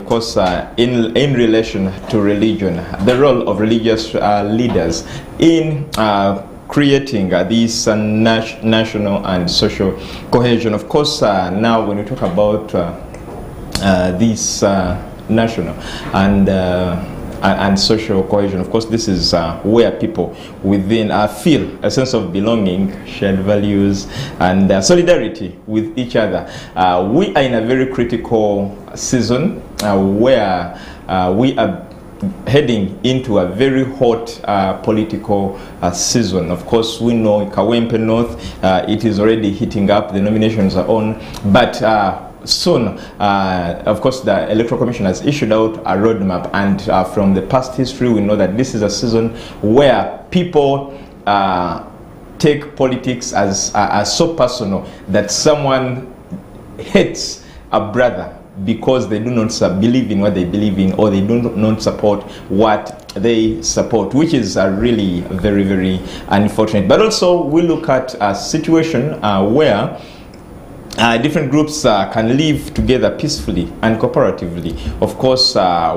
course, in relation to religion, the role of religious leaders in creating this national and social cohesion. Of course, now when we talk about this national and social cohesion, of course, this is where people within feel a sense of belonging, shared values, and solidarity with each other. We are in a very critical season where we are heading into a very hot political season. Of course, we know Kawempe North, it is already heating up, the nominations are on, but soon, of course, the Electoral Commission has issued out a roadmap, and from the past history, we know that this is a season where people take politics as so personal that someone hates a brother because they do not believe in what they believe in, or they do not support what they support, which is really very, very unfortunate. But also, we look at a situation where different groups can live together peacefully and cooperatively, of course,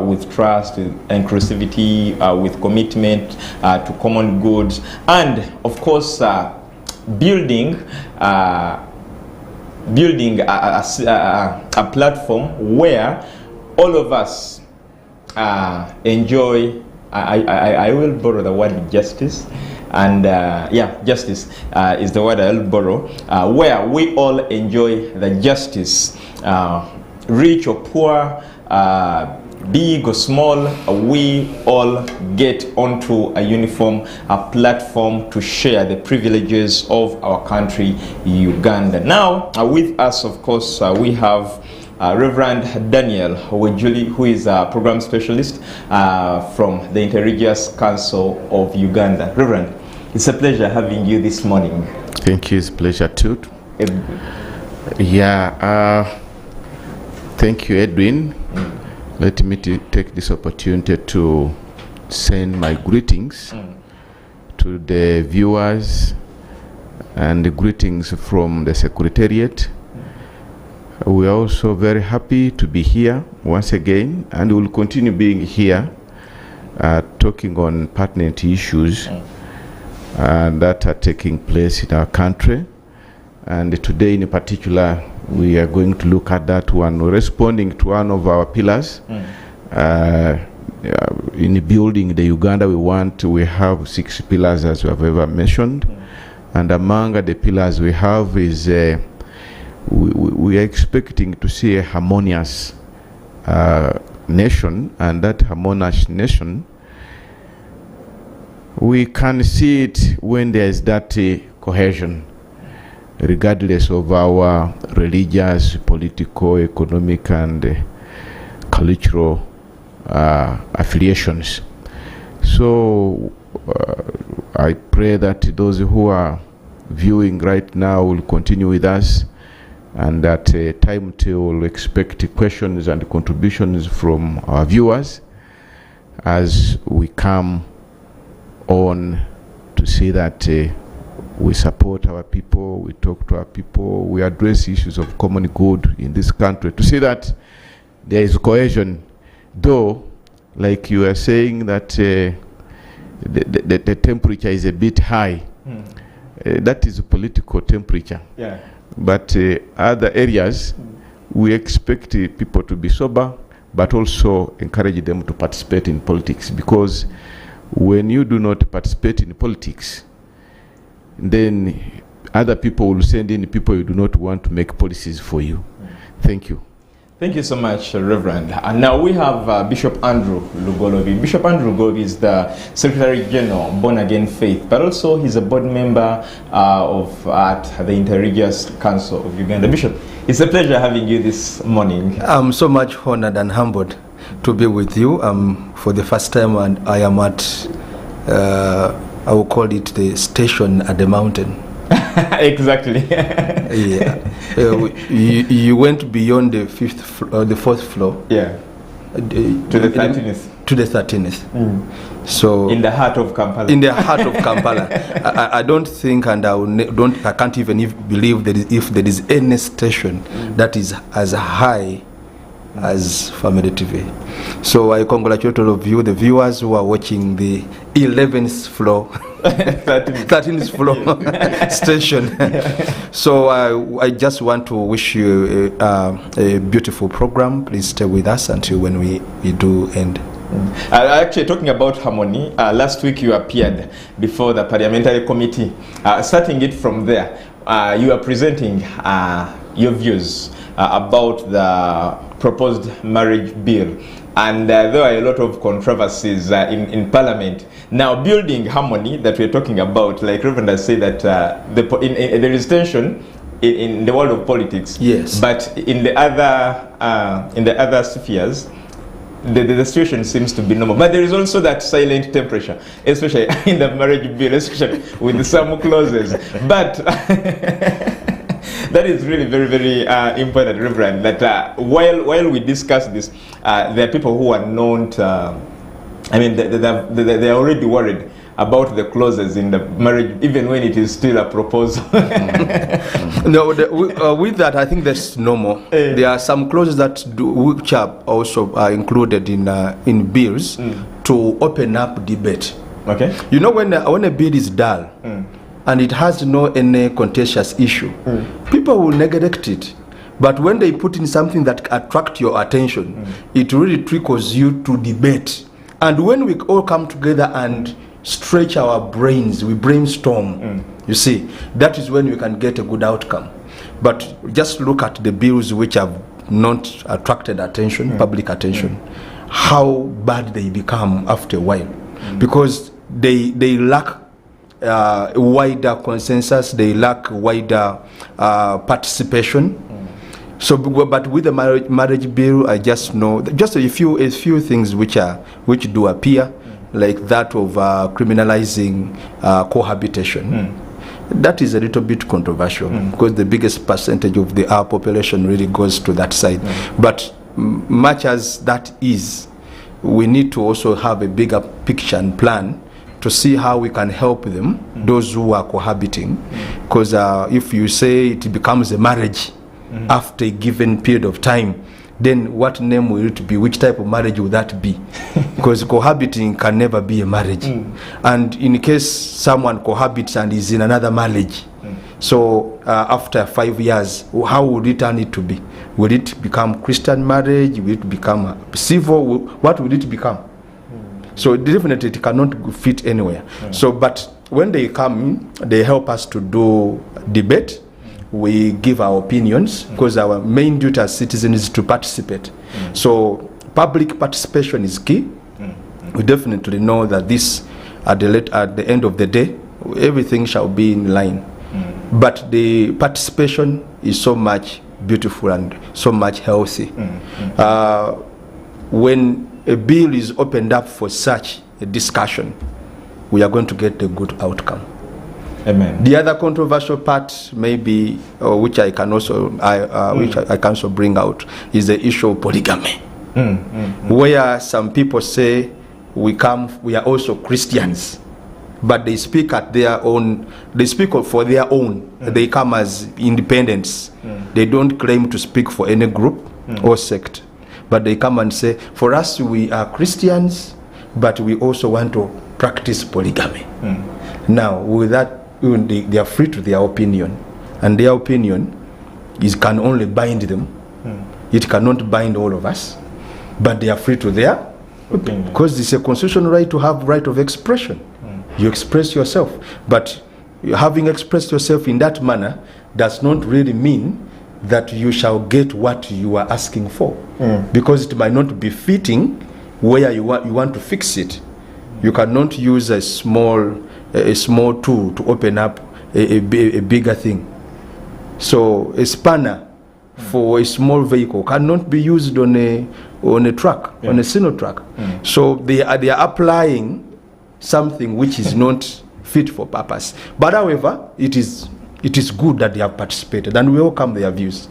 with trust, with inclusivity, with commitment to common goods, and of course building a platform where all of us enjoy, I will borrow the word justice, and justice is the word I'll borrow, where we all enjoy the justice, rich or poor, big or small, we all get onto a uniform platform to share the privileges of our country, Uganda. Now, with us, of course, we have Reverend Daniel Wejuli, who is a program specialist from the Interreligious Council of Uganda. Reverend, it's a pleasure having you this morning. Thank you. It's a pleasure too. Thank you, Edwin. Let me take this opportunity to send my greetings to the viewers and the greetings from the Secretariat. We are also very happy to be here once again, and we will continue being here talking on pertinent issues that are taking place in our country. And today in particular, we are going to look at that one, responding to one of our pillars. In building the Uganda we have 6 pillars, as we have ever mentioned. And among the pillars we have is we are expecting to see a harmonious nation, and that harmonious nation, we can see it when there is that cohesion, regardless of our religious, political, economic, and cultural affiliations. So I pray that those who are viewing right now will continue with us, and at a time we'll expect questions and contributions from our viewers as we come on to see that we support our people, we talk to our people, we address issues of common good in this country, to see that there is cohesion. Though, like you are saying, that the temperature is a bit high. That is a political temperature. Yeah. But other areas, we expect people to be sober, but also encourage them to participate in politics, because when you do not participate in politics, then other people will send in people you do not want to make policies for you. Thank you. Thank you so much, Reverend. And now we have Bishop Andrew Lugoloobi. Bishop Andrew Lugoloobi is the Secretary General, Born Again Faith, but also he's a board member at the Interreligious Council of Uganda. Bishop, it's a pleasure having you this morning. I'm so much honored and humbled to be with you for the first time, and I am at, I will call it the station at the mountain. Exactly. Yeah. You went beyond the fourth floor. Yeah. To the 13th. To the 13th. So in the heart of Kampala. In the heart of Kampala. I don't think, and I can't even believe that if there is any station that is as high as Family TV. So I congratulate all of you, the viewers who are watching the 11th floor, 13th floor station. So I just want to wish you a beautiful program. Please stay with us until when we do end. Actually, talking about harmony, last week you appeared before the Parliamentary Committee. Starting it from there, you are presenting your views about the proposed marriage bill. And there are a lot of controversies in Parliament. Now, building harmony that we're talking about, like Reverend has said, that there is tension in the world of politics. Yes. But in the other spheres, the situation seems to be normal. But there is also that silent temperature, especially in the marriage bill, especially with some clauses. But that is really very, very important, Reverend, that while we discuss this, there are people who are known to, they're already worried about the clauses in the marriage, even when it is still a proposal. No, with that, I think that's normal. There are some clauses which are also included in bills to open up debate. Okay. You know, when a bill is dull and it has any contentious issue, people will neglect it. But when they put in something that attracts your attention, it really trickles you to debate. And when we all come together and stretch our brains, we brainstorm, you see, that is when we can get a good outcome. But just look at the bills which have not attracted attention, public attention, how bad they become after a while. Because they lack wider consensus, they lack wider participation. So, but with the marriage bill, I just know just a few things which do appear, like that of criminalizing cohabitation. That is a little bit controversial because the biggest percentage of our population really goes to that side. But much as that is, we need to also have a bigger picture and plan to see how we can help them, those who are cohabiting. Because if you say it becomes a marriage after a given period of time, then what name will it be? Which type of marriage will that be? Because cohabiting can never be a marriage. And in case someone cohabits and is in another marriage, so after 5 years, how would it turn it to be? Will it become Christian marriage? Will it become civil? What will it become? So definitely it cannot fit anywhere. So, but when they come in, they help us to do debate. We give our opinions because our main duty as citizens is to participate. So public participation is key. We definitely know that this, at the end of the day, everything shall be in line. But the participation is so much beautiful and so much healthy. When a bill is opened up for such a discussion, we are going to get a good outcome. Amen. The other controversial part, maybe, which I can also bring out, is the issue of polygamy, where some people say we are also Christians, but they speak at their own. They speak for their own. They come as independents. They don't claim to speak for any group or sect, but they come and say, for us, we are Christians, but we also want to practice polygamy. Now, with that, they are free to their opinion, and their opinion can only bind them. It cannot bind all of us, but they are free to their opinion, because it's a constitutional right to have right of expression. You express yourself, but having expressed yourself in that manner does not really mean that you shall get what you are asking for, because it might not be fitting where you want to fix it. You cannot use a small tool to open up a bigger thing. So a spanner for a small vehicle cannot be used on a truck, on a single truck. So they are applying something which is not fit for purpose. But however, it is good that they have participated, and we welcome their views.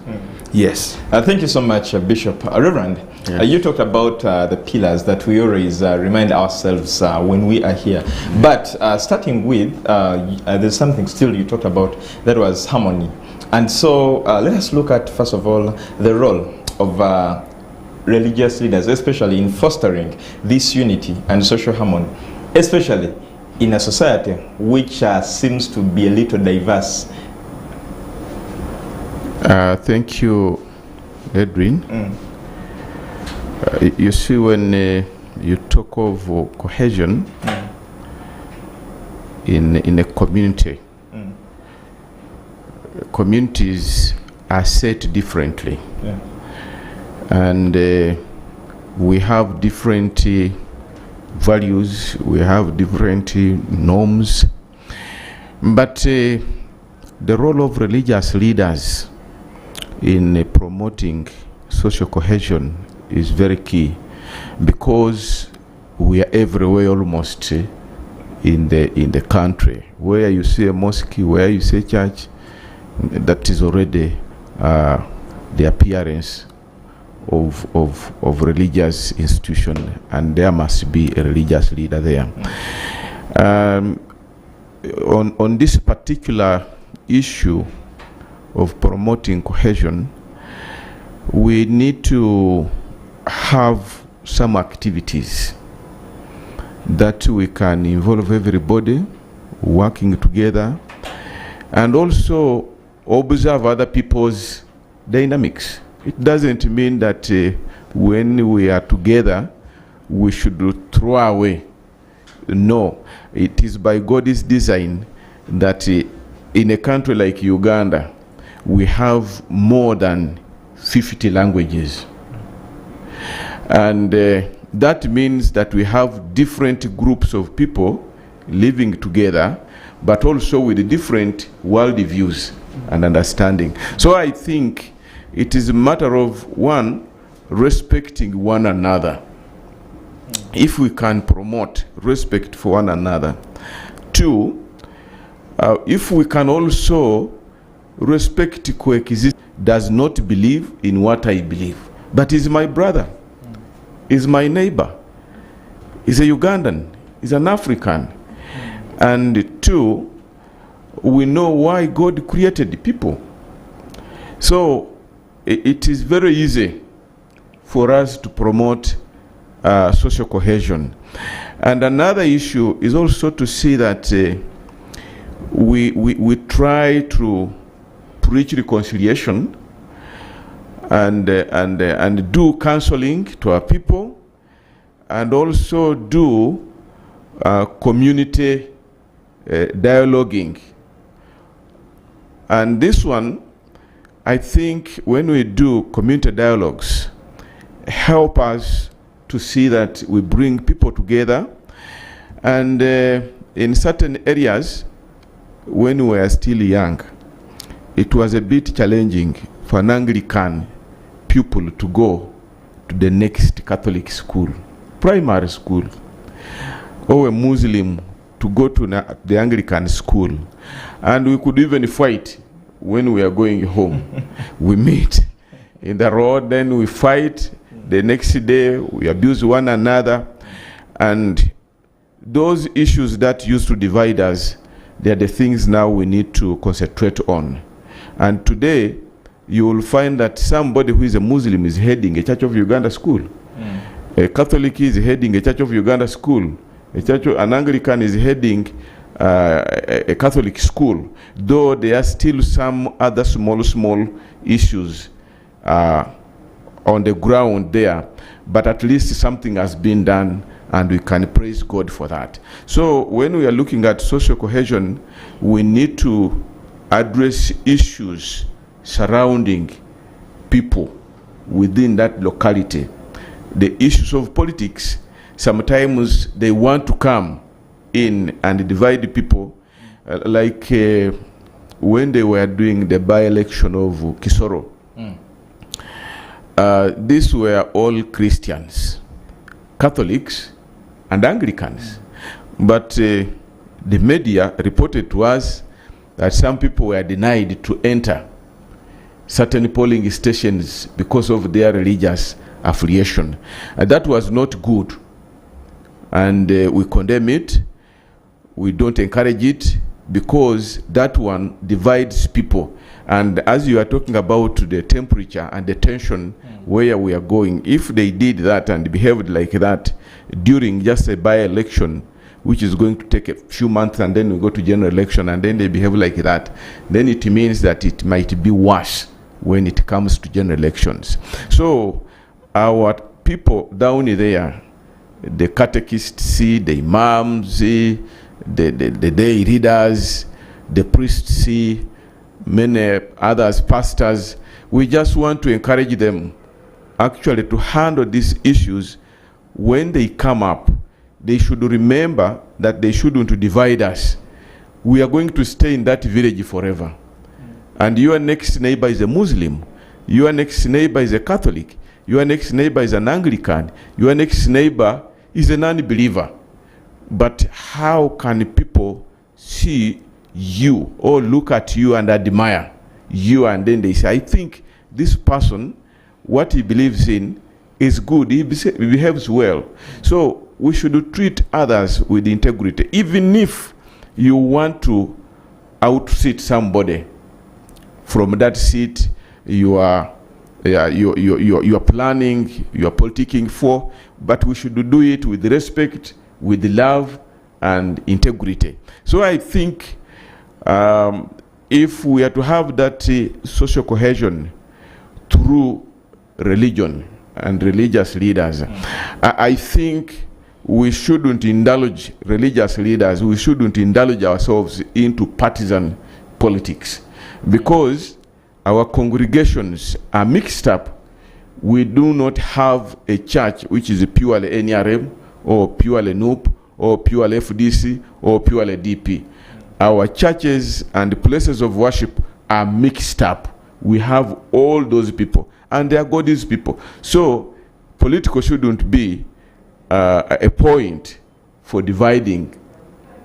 Yes. Thank you so much, Bishop. Reverend, you talked about the pillars that we always remind ourselves when we are here. But starting with, there's something still you talked about, that was harmony. And so let us look at, first of all, the role of religious leaders, especially in fostering this unity and social harmony, especially in a society which seems to be a little diverse? Thank you, Edwin. You see, when you talk of cohesion in a community, communities are set differently. Yeah. And we have different values, we have different norms. But the role of religious leaders in promoting social cohesion is very key, because we are everywhere almost in the country. Where you see a mosque, where you see a church, that is already the appearance of religious institution, and there must be a religious leader there. On this particular issue of promoting cohesion, we need to have some activities that we can involve everybody working together, and also observe other people's dynamics. It doesn't mean that when we are together we should throw away. No, it is by God's design that in a country like Uganda we have more than 50 languages, and that means that we have different groups of people living together, but also with different world views and understanding. So I think it is a matter of, one, respecting one another. If we can promote respect for one another. Two, if we can also respect coexist, does not believe in what I believe, but is my brother, is my neighbor, is a Ugandan, is an African. And two, we know why God created people. So it is very easy for us to promote social cohesion. And another issue is also to see that we try to preach reconciliation and do counseling to our people, and also do community dialoguing. And this one, I think, when we do community dialogues, help us to see that we bring people together. And in certain areas, when we were still young, it was a bit challenging for an Anglican pupil to go to the next Catholic school, primary school, or a Muslim to go to the Anglican school. And we could even fight when we are going home. We meet in the road, then we fight. The next day we abuse one another. And those issues that used to divide us, they are the things now we need to concentrate on. And today you will find that somebody who is a Muslim is heading a Church of Uganda school. A Catholic is heading a Church of Uganda school. An Anglican is heading a Catholic school, though there are still some other small issues on the ground there, but at least something has been done, and we can praise God for that. So when we are looking at social cohesion, we need to address issues surrounding people within that locality. The issues of politics, sometimes they want to come in and divide people, like when they were doing the by-election of Kisoro. These were all Christians, Catholics, and Anglicans. But the media reported to us that some people were denied to enter certain polling stations because of their religious affiliation. And that was not good. And we condemn it. We don't encourage it, because that one divides people. And as you are talking about the temperature and the tension where we are going, if they did that and behaved like that during just a by-election, which is going to take a few months, and then we go to general election, and then they behave like that, then it means that it might be worse when it comes to general elections. So our people down there, the catechists, the imams, the day readers, the priests, many others, pastors, we just want to encourage them actually to handle these issues when they come up. They should remember that they shouldn't divide us. We are going to stay in that village forever. And your next neighbor is a Muslim. Your next neighbor is a Catholic. Your next neighbor is an Anglican. Your next neighbor is a non-believer. But how can people see you or look at you and admire you, and then they say, I think this person, what he believes in is good, he behaves well. So we should treat others with integrity. Even if you want to outseat somebody from that seat you are planning, you are politicking for, but we should do it with respect, with love and integrity. So I think if we are to have that social cohesion through religion and religious leaders, I think we shouldn't indulge religious leaders, we shouldn't indulge ourselves into partisan politics, because our congregations are mixed up. We do not have a church which is purely NRM or purely NUP or purely FDC or purely DP. Our churches and places of worship are mixed up. We have all those people, and they are God's people. So political shouldn't be a point for dividing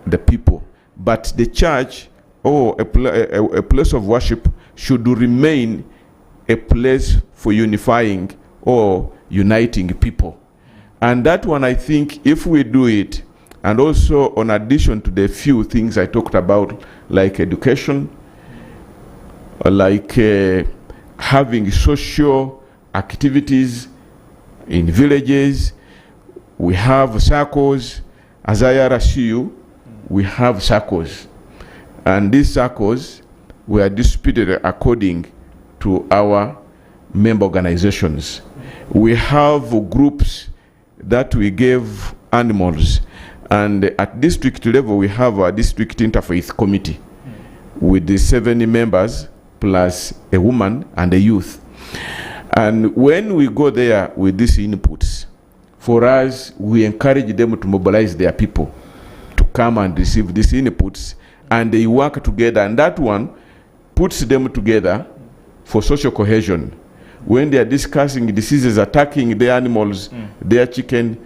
the people, but the church or a place of worship should remain a place for unifying or uniting people. And that one, I think, if we do it, and also in addition to the few things I talked about, like education, like having social activities in villages, we have circles. As IRCU, we have circles. And these circles were distributed according to our member organizations. We have groups that we gave animals. And at district level, we have a district interfaith committee with the 70 members plus a woman and a youth. And when we go there with these inputs, for us, we encourage them to mobilize their people to come and receive these inputs, and they work together, and that one puts them together for social cohesion. When they are discussing diseases attacking their animals, their chicken,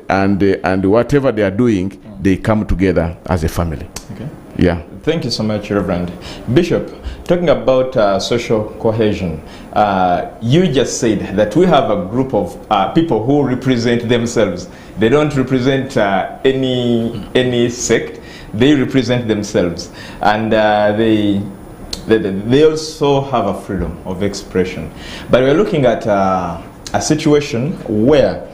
and whatever they are doing, they come together as a family. Okay. Yeah. Thank you so much, Reverend. Bishop, talking about social cohesion, you just said that we have a group of people who represent themselves. They don't represent any sect. They represent themselves, and they also have a freedom of expression. But we're looking at a situation where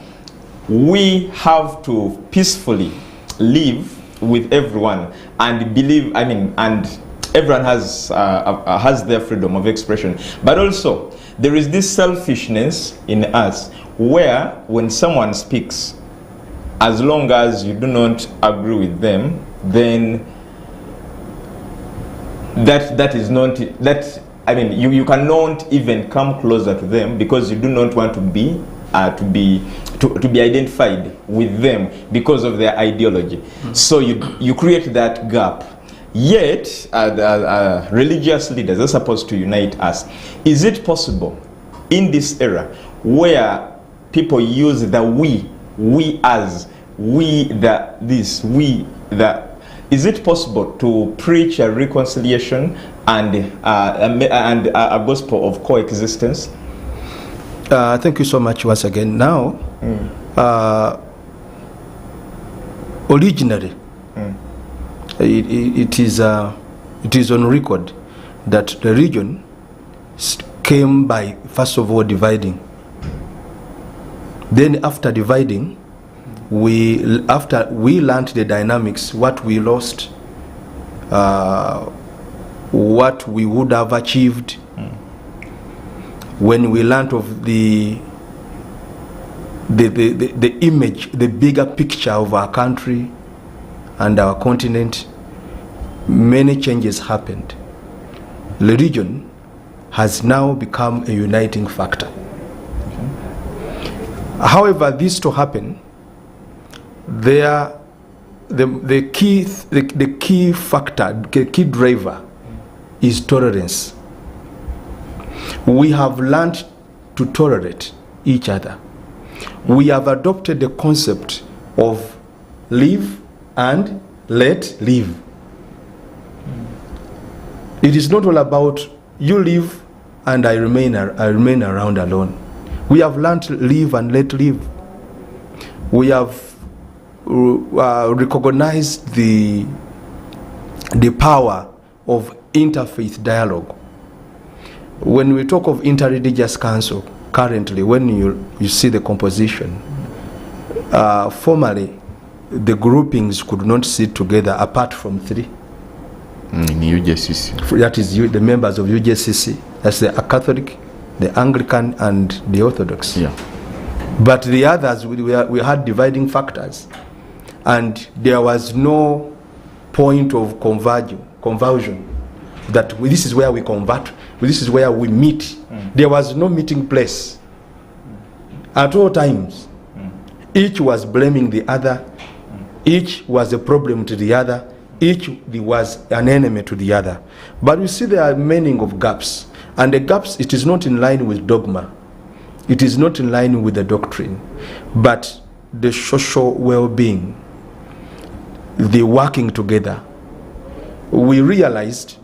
we have to peacefully live with everyone and believe, and everyone has their freedom of expression. But also, there is this selfishness in us where when someone speaks, as long as you do not agree with them, then that is not, that, you cannot even come closer to them because you do not want to be identified with them because of their ideology. So you create that gap. Yet, religious leaders are supposed to unite us. Is it possible in this era where people use the we as, we the this, we the, is it possible to preach a reconciliation and a gospel of coexistence? Thank you so much once again. Now, originally, it is on record that religion came by, first of all, dividing. Then after dividing, after we learned the dynamics, what we lost, what we would have achieved, when we learned of the image, the bigger picture of our country and our continent, many changes happened. Religion has now become a uniting factor. However, this to happen, the key factor, the key driver is tolerance. We have learned to tolerate each other. We have adopted the concept of live and let live. It is not all about you live and I remain around alone. We have learned to live and let live. We have recognized the power of interfaith dialogue. When we talk of interreligious council, currently, when you see the composition, formerly the groupings could not sit together apart from three. In UJCC. That is the members of UJCC. That's the Catholic, the Anglican, and the Orthodox. Yeah. But the others, we had dividing factors, and there was no point of conversion. That this is where we convert, this is where we meet. There was no meeting place. At all times, each was blaming the other, each was a problem to the other, each was an enemy to the other. But we see there are many of gaps, and the gaps, it is not in line with dogma, it is not in line with the doctrine, but the social well-being, the working together. We realized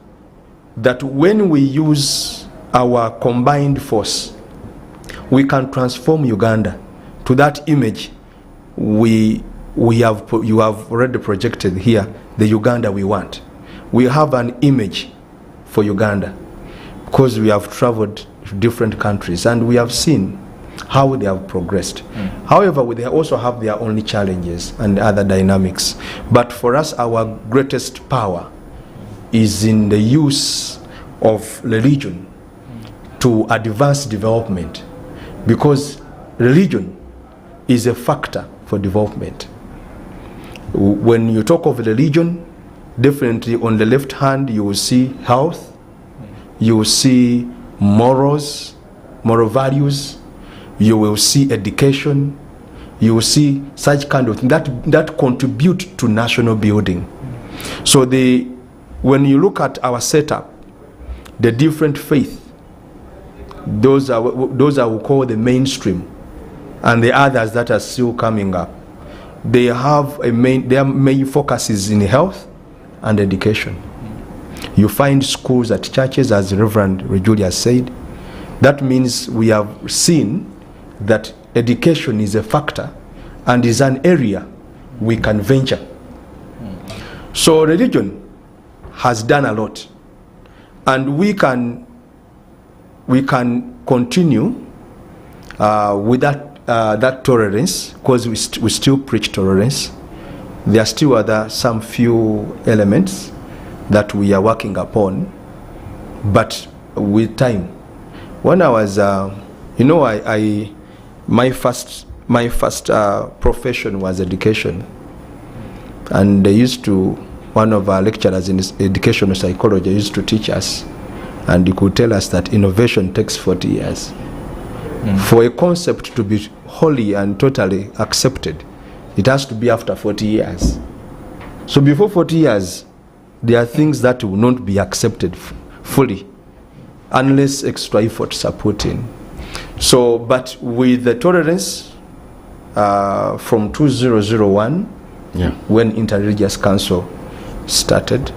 that when we use our combined force, we can transform Uganda to that image you have already projected here, the Uganda we want. We have an image for Uganda because we have traveled to different countries and we have seen how they have progressed. However, they also have their own challenges and other dynamics. But for us, our greatest power is in the use of religion to advance development, because religion is a factor for development. When you talk of religion, definitely on the left hand you will see health, you will see morals, moral values, you will see education, you will see such kind of things that contribute to national building. So when you look at our setup, the different faith, those are we call the mainstream, and the others that are still coming up, they have their main focus is in health and education. You find schools at churches, as Reverend Wejuli has said. That means we have seen that education is a factor and is an area we can venture. So religion has done a lot, and we can continue with that tolerance, because we still preach tolerance. There are still some few elements that we are working upon, but with time. When I was, my first profession was education, and one of our lecturers in educational psychology used to teach us, and he could tell us that innovation takes 40 years. For a concept to be wholly and totally accepted, it has to be after 40 years. So before 40 years, there are things that will not be accepted fully unless extra efforts are put in. So, but with the tolerance from 2001, when Interreligious Council started,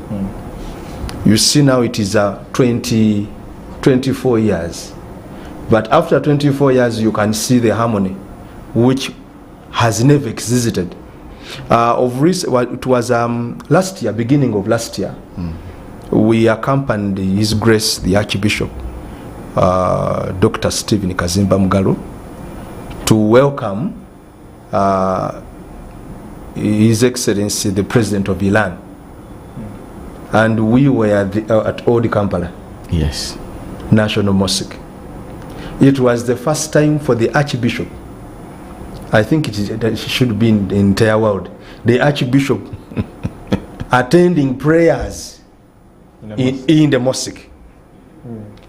you see now it is 24 years. But after 24 years, you can see the harmony, which has never existed. It was last year, beginning of last year, we accompanied His Grace the Archbishop Dr. Stephen Kazimba Mugalu to welcome His Excellency the President of Iran, and we were at Old Kampala. Yes. National Mosque. It was the first time for the Archbishop. I think it should be in the entire world. The Archbishop attending prayers in the mosque.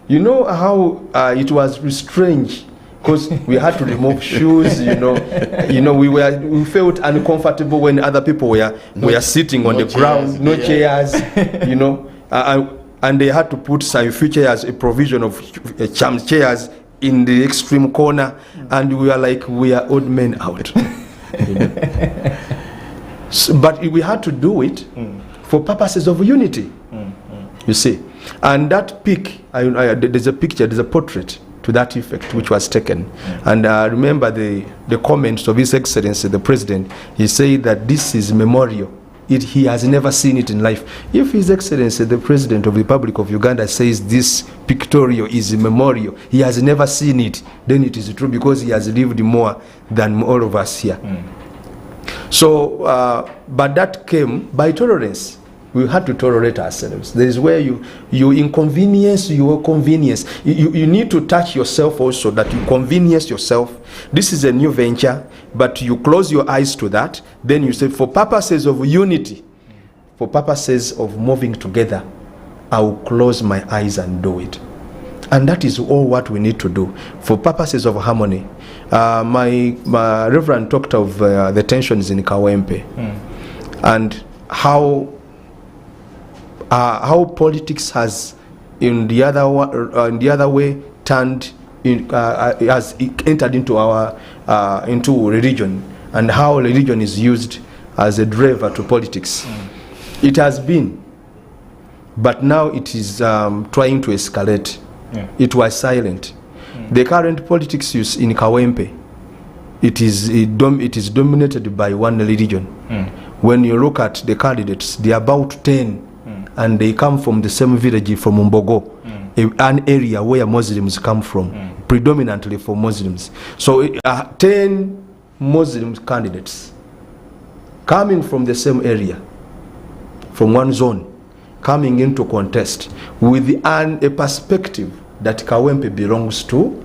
You know how it was strange, because we had to remove shoes. We felt uncomfortable when other people were sitting on the ground, no chairs. And they had to put some few chairs, a provision of chairs in the extreme corner, and we are like, we are old men out. But we had to do it for purposes of unity. You see, and that pic, there's a picture, there's a portrait to that effect which was taken. And I remember the comments of His Excellency the President. He said that this is memorial. He has never seen it in life. If His Excellency the President of the Republic of Uganda says this pictorial is a memorial, he has never seen it, then it is true, because he has lived more than all of us here. So, but that came by tolerance. We had to tolerate ourselves. There is where you inconvenience your convenience. You need to touch yourself also, that you convenience yourself. This is a new venture, but you close your eyes to that. Then you say, for purposes of unity, for purposes of moving together, I will close my eyes and do it. And that is all what we need to do for purposes of harmony. My Reverend talked of the tensions in Kawempe and how politics has, in the other way, turned has entered into our into religion, and how religion is used as a driver to politics. It has been, but now it is trying to escalate. It was silent. The current politics use in Kawempe, it is dominated by one religion. When you look at the candidates, they are about 10. And they come from the same village, from Mbogo, an area where Muslims come from, predominantly for Muslims. So 10 Muslim candidates coming from the same area, from one zone, coming into contest with a perspective that Kawempe belongs to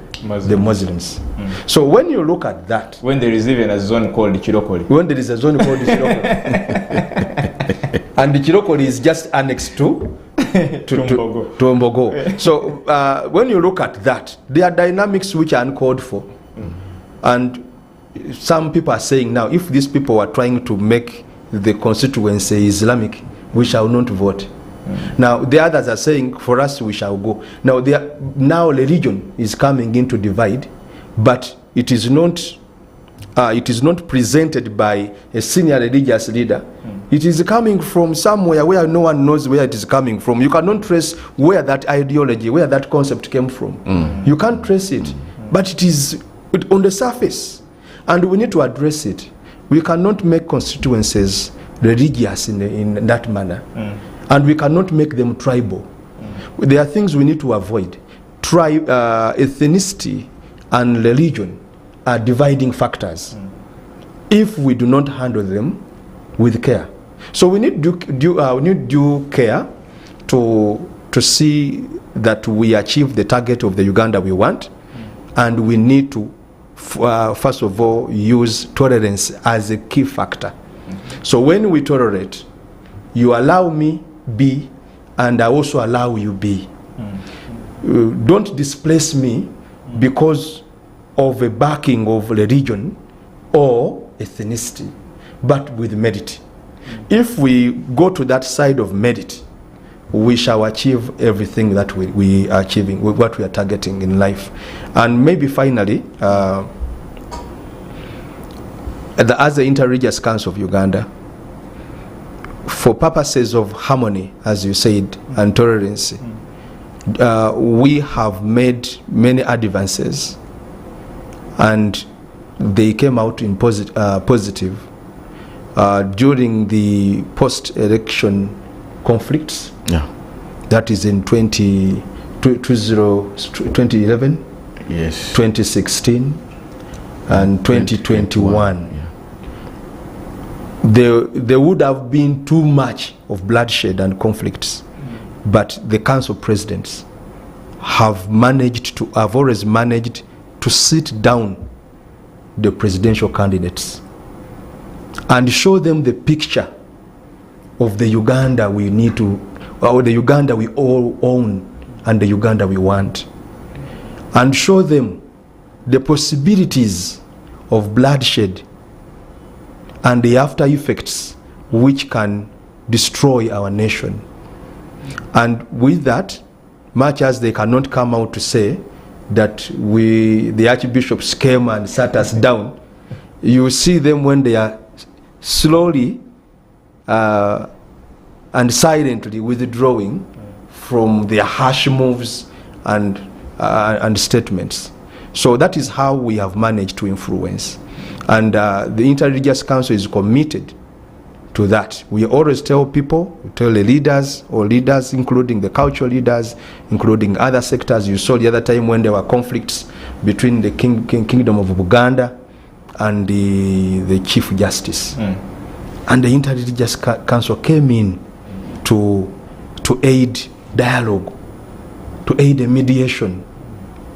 the Muslims. So when you look at that, when there is even a zone called Chirokoli, and the Chirokoli is just annexed to Mbogo. So when you look at that, there are dynamics which are uncalled for. And some people are saying now, if these people are trying to make the constituency Islamic, we shall not vote. Now the others are saying, for us we shall go. Now religion is coming into divide, but it is not presented by a senior religious leader. It is coming from somewhere where no one knows where it is coming from. You cannot trace where that ideology, where that concept came from. You can't trace it, but it is on the surface, and we need to address it. We cannot make constituencies religious in that manner, and we cannot make them tribal. There are things we need to avoid. Ethnicity and religion are dividing factors if we do not handle them with care. So we need due care to see that we achieve the target of the Uganda we want, and we need to first of all use tolerance as a key factor. So when we tolerate, you allow me be, and I also allow you be. Don't displace me because of a backing of religion or ethnicity, but with merit. If we go to that side of merit, we shall achieve everything that we are achieving, what we are targeting in life. And maybe finally, as the Inter-Religious Council of Uganda, for purposes of harmony, as you said, and tolerance, we have made many advances, and they came out in positive during the post-election conflicts. That is in 2012 2011, Yes. 2016, and 2021. Yeah. There would have been too much of bloodshed and conflicts, but the Council Presidents have always managed to sit down the presidential candidates and show them the picture of the Uganda we need to, or the Uganda we all own and the Uganda we want, and show them the possibilities of bloodshed and the after effects which can destroy our nation. And with that, much as they cannot come out to say that the archbishops came and sat us down, you see them when they are slowly and silently withdrawing from their harsh moves and statements. So that is how we have managed to influence. And the Interreligious Council is committed to that. We always tell people, we tell the leaders, or leaders including the cultural leaders, including other sectors. You saw the other time when there were conflicts between the Kingdom of Uganda and the Chief Justice. And the Interreligious Council came in to aid dialogue, to aid a mediation.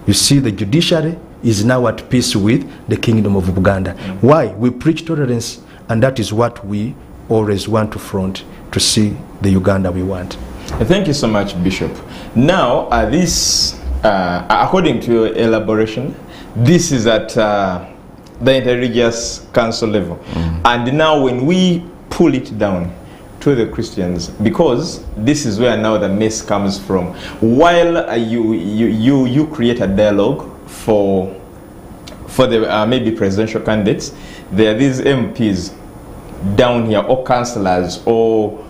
You see, the judiciary is now at peace with the Kingdom of Uganda. Why? We preach tolerance, and that is what we always want to front, to see the Uganda we want. Thank you so much, Bishop. Now, this, according to your elaboration, this is at the Interreligious Council level. And now when we pull it down to the Christians, because this is where now the mess comes from, while you create a dialogue for the maybe presidential candidates, there are these MPs down here, or councillors, or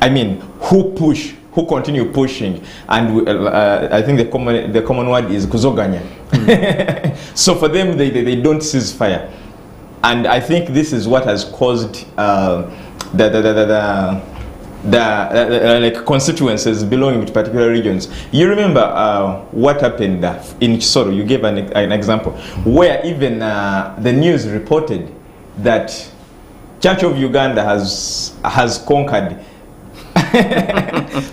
who continue pushing, and I think the common word is kuzoganya. So for them, they don't cease fire, and I think this is what has caused like constituencies belonging to particular regions. You remember what happened in Chisoro? You gave an example where even the news reported that Church of Uganda has conquered.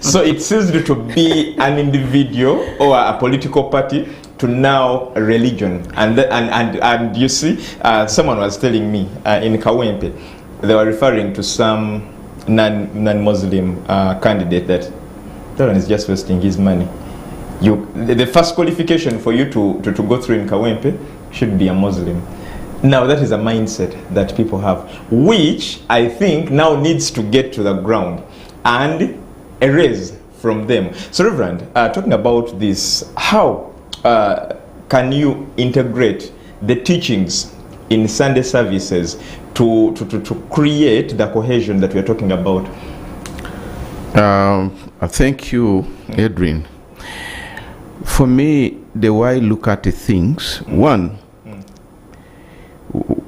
So it ceased to be an individual or a political party to now a religion. And you see, someone was telling me in Kawempe, they were referring to some non-Muslim candidate that one is just wasting his money. The first qualification for you to go through in Kawempe should be a Muslim. Now that is a mindset that people have, which I think now needs to get to the ground and erase from them. So Reverend, talking about this, how can you integrate the teachings in Sunday services to create the cohesion that we are talking about? Thank you, Edwin. For me, the way I look at the things, one,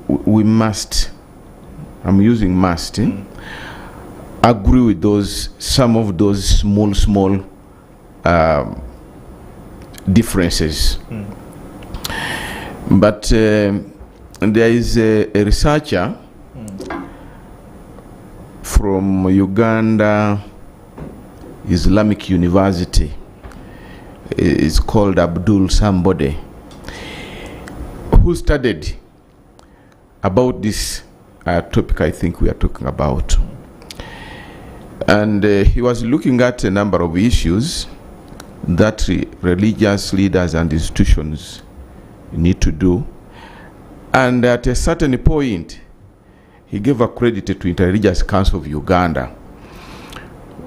we must, I'm using must, agree with some of those small differences. But there is a researcher from Uganda Islamic University. It's called Abdul Somebody, who studied about this topic I think we are talking about. And he was looking at a number of issues that religious leaders and institutions need to do. And at a certain point, he gave a credit to Interreligious Council of Uganda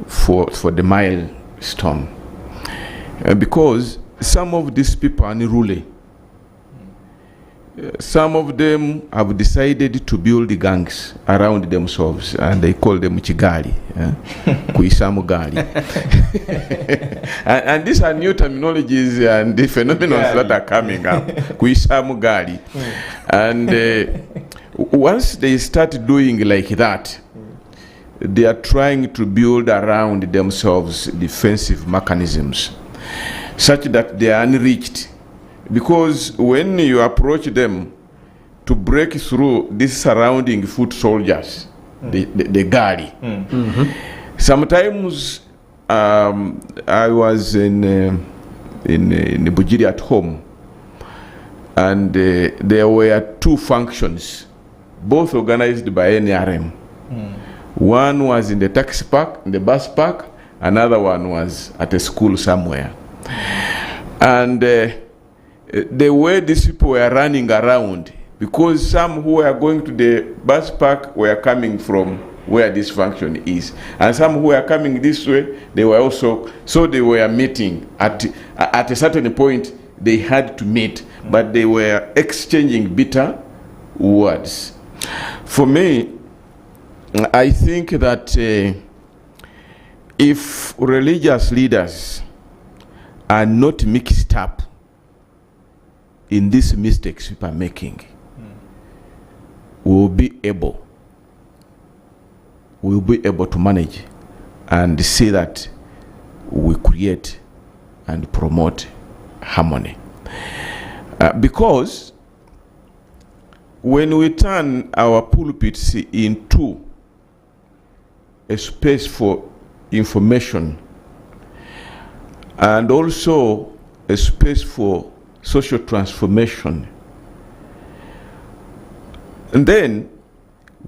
for the milestone. Because some of these people are unruly. Some of them have decided to build gangs around themselves, and they call them Chigali, Kuisamugali. And these are new terminologies and the phenomena that are coming up, Kuisamugali. And once they start doing like that, they are trying to build around themselves defensive mechanisms. such that they are unreached. Because when you approach them to break through these surrounding foot soldiers, the Gari, sometimes I was in Wejuli at home, and there were two functions, both organized by NRM. One was in the taxi park, in the bus park, another one was at a school somewhere. And the way these people were running around, because some who were going to the bus park were coming from where this function is, and some who were coming this way, they were also, so they were meeting at a certain point. They had to meet, but they were exchanging bitter words. For me, I think that if religious leaders are not mixed up in these mistakes people are making, we'll be able to manage and see that we create and promote harmony. Because when we turn our pulpits into a space for information and also a space for social transformation, and then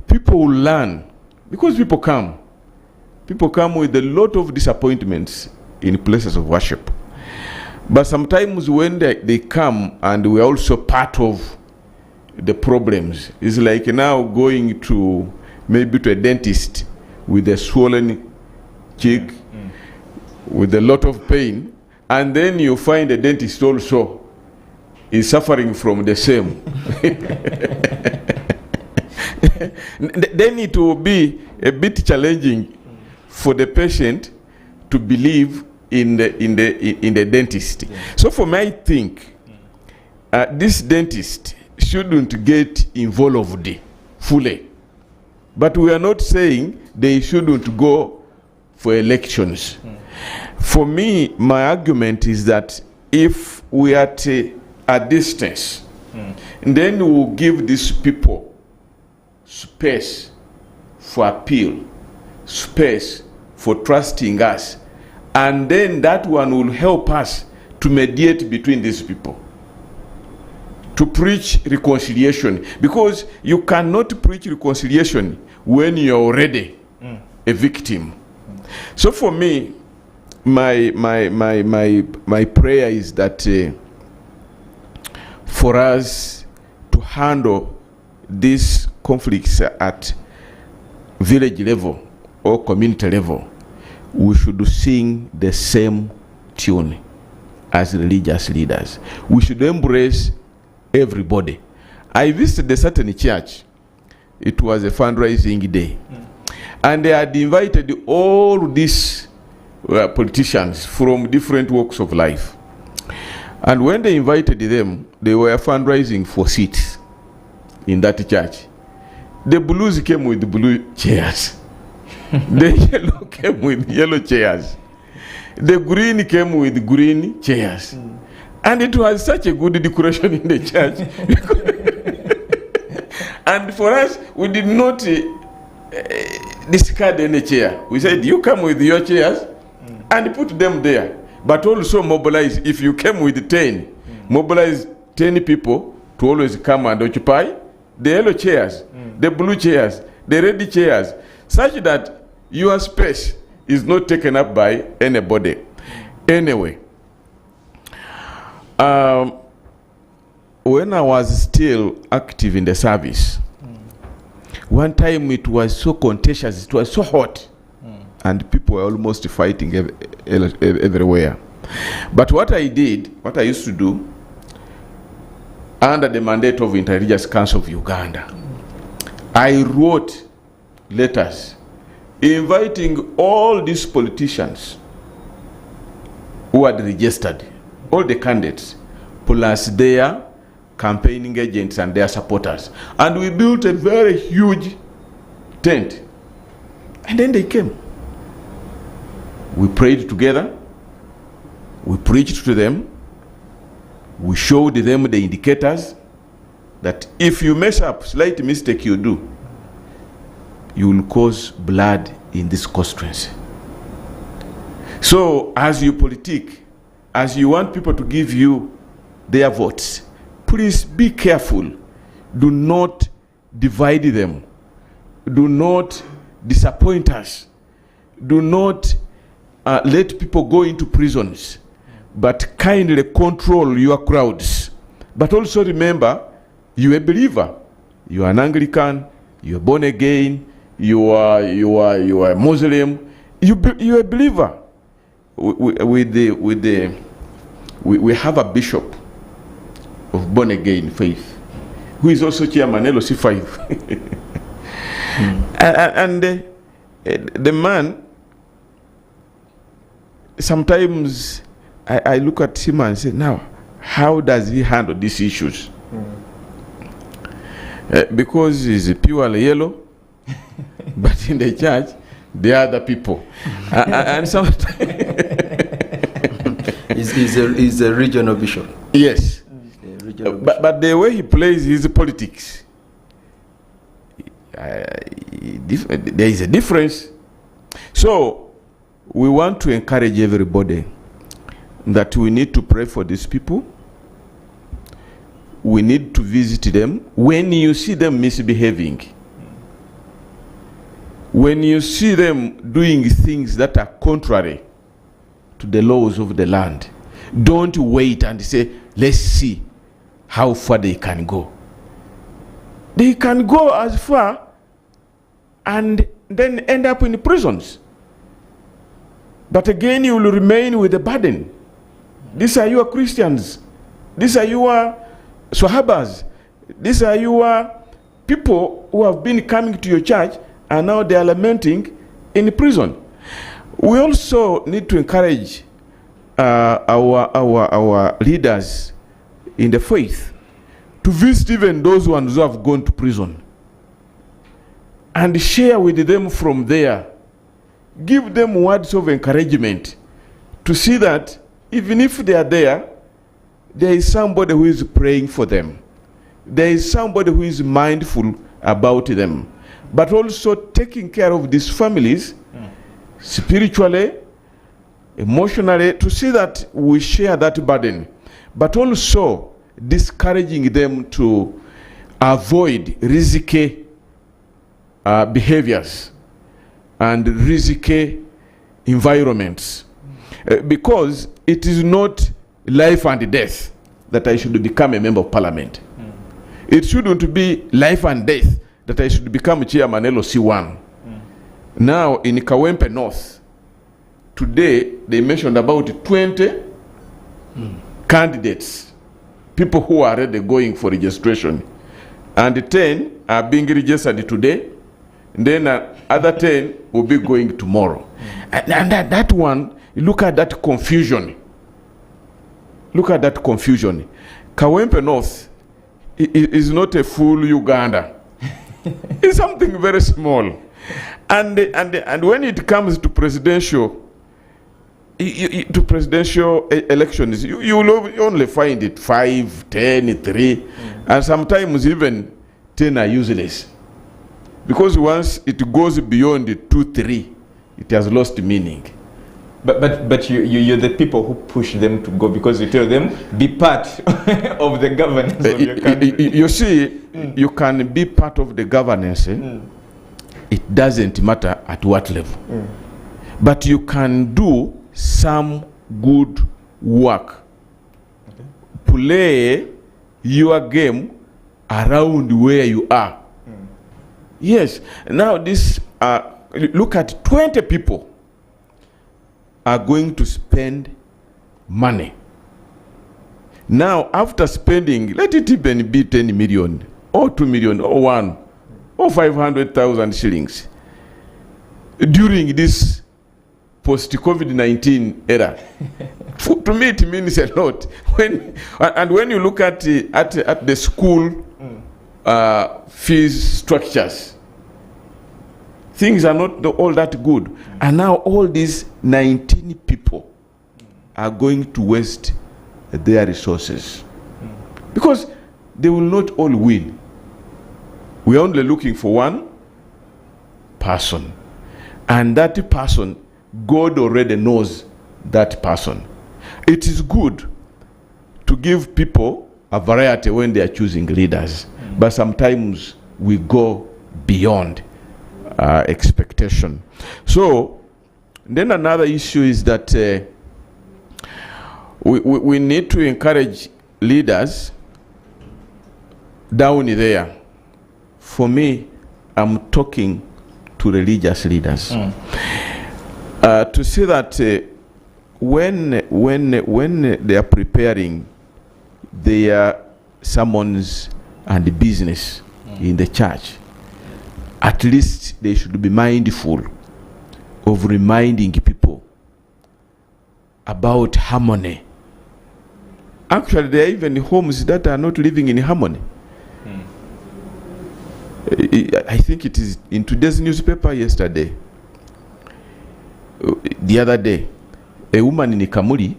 people will learn, because people come with a lot of disappointments in places of worship. But sometimes when they come and we are also part of the problems, it's like now going to maybe to a dentist with a swollen cheek, with a lot of pain, and then you find the dentist also is suffering from the same. Then it will be a bit challenging for the patient to believe in the dentist. So for me, I think this dentist shouldn't get involved fully. But we are not saying they shouldn't go for elections. For me, my argument is that if we are at a distance, then we will give these people space for appeal, space for trusting us, and then that one will help us to mediate between these people, to preach reconciliation, because you cannot preach reconciliation when you're already a victim. So for me, my prayer is that for us to handle these conflicts at village level or community level, we should sing the same tune as religious leaders. We should embrace everybody. I visited a certain church. It was a fundraising day. And they had invited all these politicians from different walks of life. And when they invited them, they were fundraising for seats in that church. The blues came with the blue chairs. The yellow came with yellow chairs. The green came with green chairs. And it was such a good decoration in the church. And for us, we did not discard any chair. We said, you come with your chairs and put them there. But also mobilize, if you came with 10, mobilize 10 people to always come and occupy the yellow chairs, the blue chairs, the red chairs, such that your space is not taken up by anybody. Anyway, when I was still active in the service, one time it was so contentious, it was so hot, and people were almost fighting everywhere. But what I used to do, under the mandate of Inter-Religious Council of Uganda, I wrote letters inviting all these politicians who had registered, all the candidates, plus their campaigning agents and their supporters. And we built a very huge tent. And then they came. We prayed together. We preached to them. We showed them the indicators that if you mess up, slight mistake you do, you will cause blood in this constituency. So as you politic, as you want people to give you their votes, please be careful. Do not divide them. Do not disappoint us. Do not let people go into prisons, but kindly control your crowds. But also remember, you're a believer. You are an Anglican. You are born again. You are a Muslim. You're a believer. We have a bishop of born again faith, who is also chairman LOC5. And the man, sometimes I look at him and say, now, how does he handle these issues? Because he's purely yellow, but in the church, they are the people. And sometimes he's a regional bishop. Yes. But the way he plays his politics, there is a difference. So we want to encourage everybody that we need to pray for these people. We need to visit them when you see them misbehaving. When you see them doing things that are contrary to the laws of the land, don't wait and say, let's see how far they can go. They can go as far and then end up in prisons. But again, you will remain with the burden. These are your Christians. These are your Sahabas. These are your people who have been coming to your church and now they are lamenting in prison. We also need to encourage our leaders in the faith to visit even those ones who have gone to prison and share with them from there. Give them words of encouragement to see that even if they are there is somebody who is praying for them. There is somebody who is mindful about them. But also taking care of these families spiritually, emotionally, to see that we share that burden. But also discouraging them to avoid risky behaviors and risky environments. Because it is not life and death that I should become a member of parliament. It shouldn't be life and death that I should become chairman LOC1. Now in Kawempe North, today they mentioned about 20 candidates, people who are already going for registration. And 10 are being registered today, and then other 10 will be going tomorrow. And that one, look at that confusion. Look at that confusion. Kawempe North is not a full Uganda. It's something very small. And when it comes to presidential elections, you will only find it 5, 10, 3, and sometimes even 10 are useless. Because once it goes beyond 2, 3, it has lost meaning. But you're the people who push them to go, because you tell them, be part of the governance of your country. You see, you can be part of the governance. It doesn't matter at what level. But you can do some good work. Okay. Play your game around where you are. Yes. Now this, look at 20 people are going to spend money. Now, after spending, let it even be 10 million, or 2 million, or 1, or 500,000 shillings during this post-COVID-19 era. To me, it means a lot. When you look at the school fees structures, things are not all that good. And now all these 19 people are going to waste their resources. Because they will not all win. We are only looking for one person. And that person, God already knows that person. It is good to give people a variety when they are choosing leaders. But sometimes we go beyond expectation. So, then another issue is that we need to encourage leaders down there. For me, I'm talking to religious leaders to say that when they are preparing their sermons and business in the church, at least they should be mindful of reminding people about harmony. Actually, there are even homes that are not living in harmony. I think it is in today's newspaper yesterday, the other day, a woman in Ikamuli,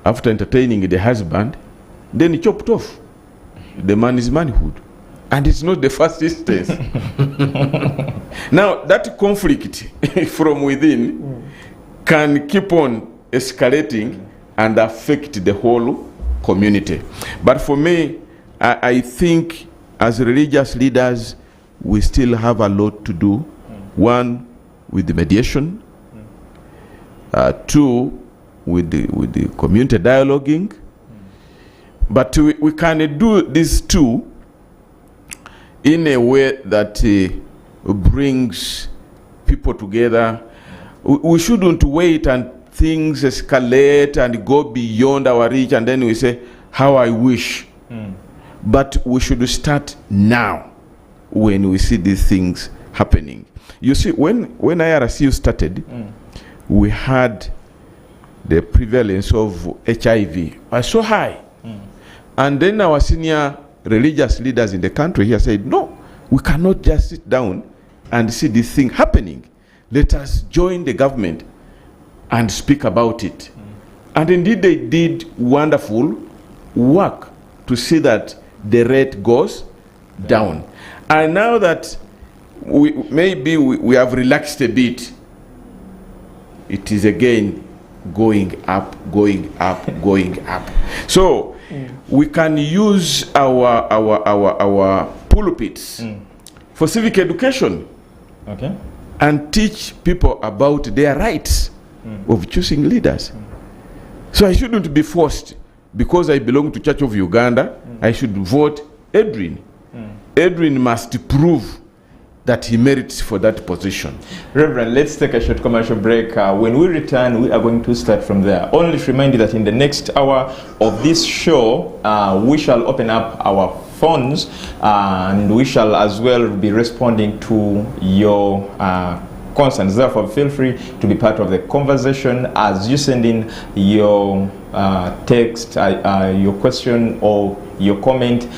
after entertaining the husband, then he chopped off the man's manhood. And it's not the first instance. Now, that conflict from within can keep on escalating and affect the whole community. But for me, I think as religious leaders, we still have a lot to do. One, with the mediation. Two, with the community dialoguing. But we can do these two in a way that brings people together. We shouldn't wait and things escalate and go beyond our reach and then we say, how I wish. But we should start now when we see these things happening. You see, when IRCU started, we had the prevalence of HIV was so high. And then our senior religious leaders in the country here said, no, we cannot just sit down and see this thing happening. Let us join the government and speak about it. And indeed they did wonderful work to see that the rate goes down. And now that we have relaxed a bit, it is again going up, going up, going up. So we can use our pulpits for civic education, and teach people about their rights of choosing leaders. So I shouldn't be forced, because I belong to Church of Uganda, I should vote Edwin. Edwin must prove that he merits for that position. Reverend, let's take a short commercial break. When we return, we are going to start from there. Only to remind you that in the next hour of this show, we shall open up our phones and we shall as well be responding to your concerns. Therefore, feel free to be part of the conversation as you send in your text, your question or your comment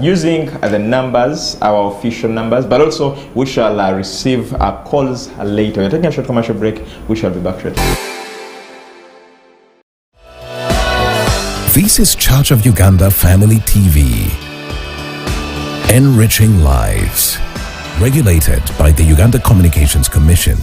using the numbers, our official numbers, but also we shall receive calls later. We're taking a short commercial break. We shall be back shortly. This is Church of Uganda Family TV, enriching lives, regulated by the Uganda Communications Commission.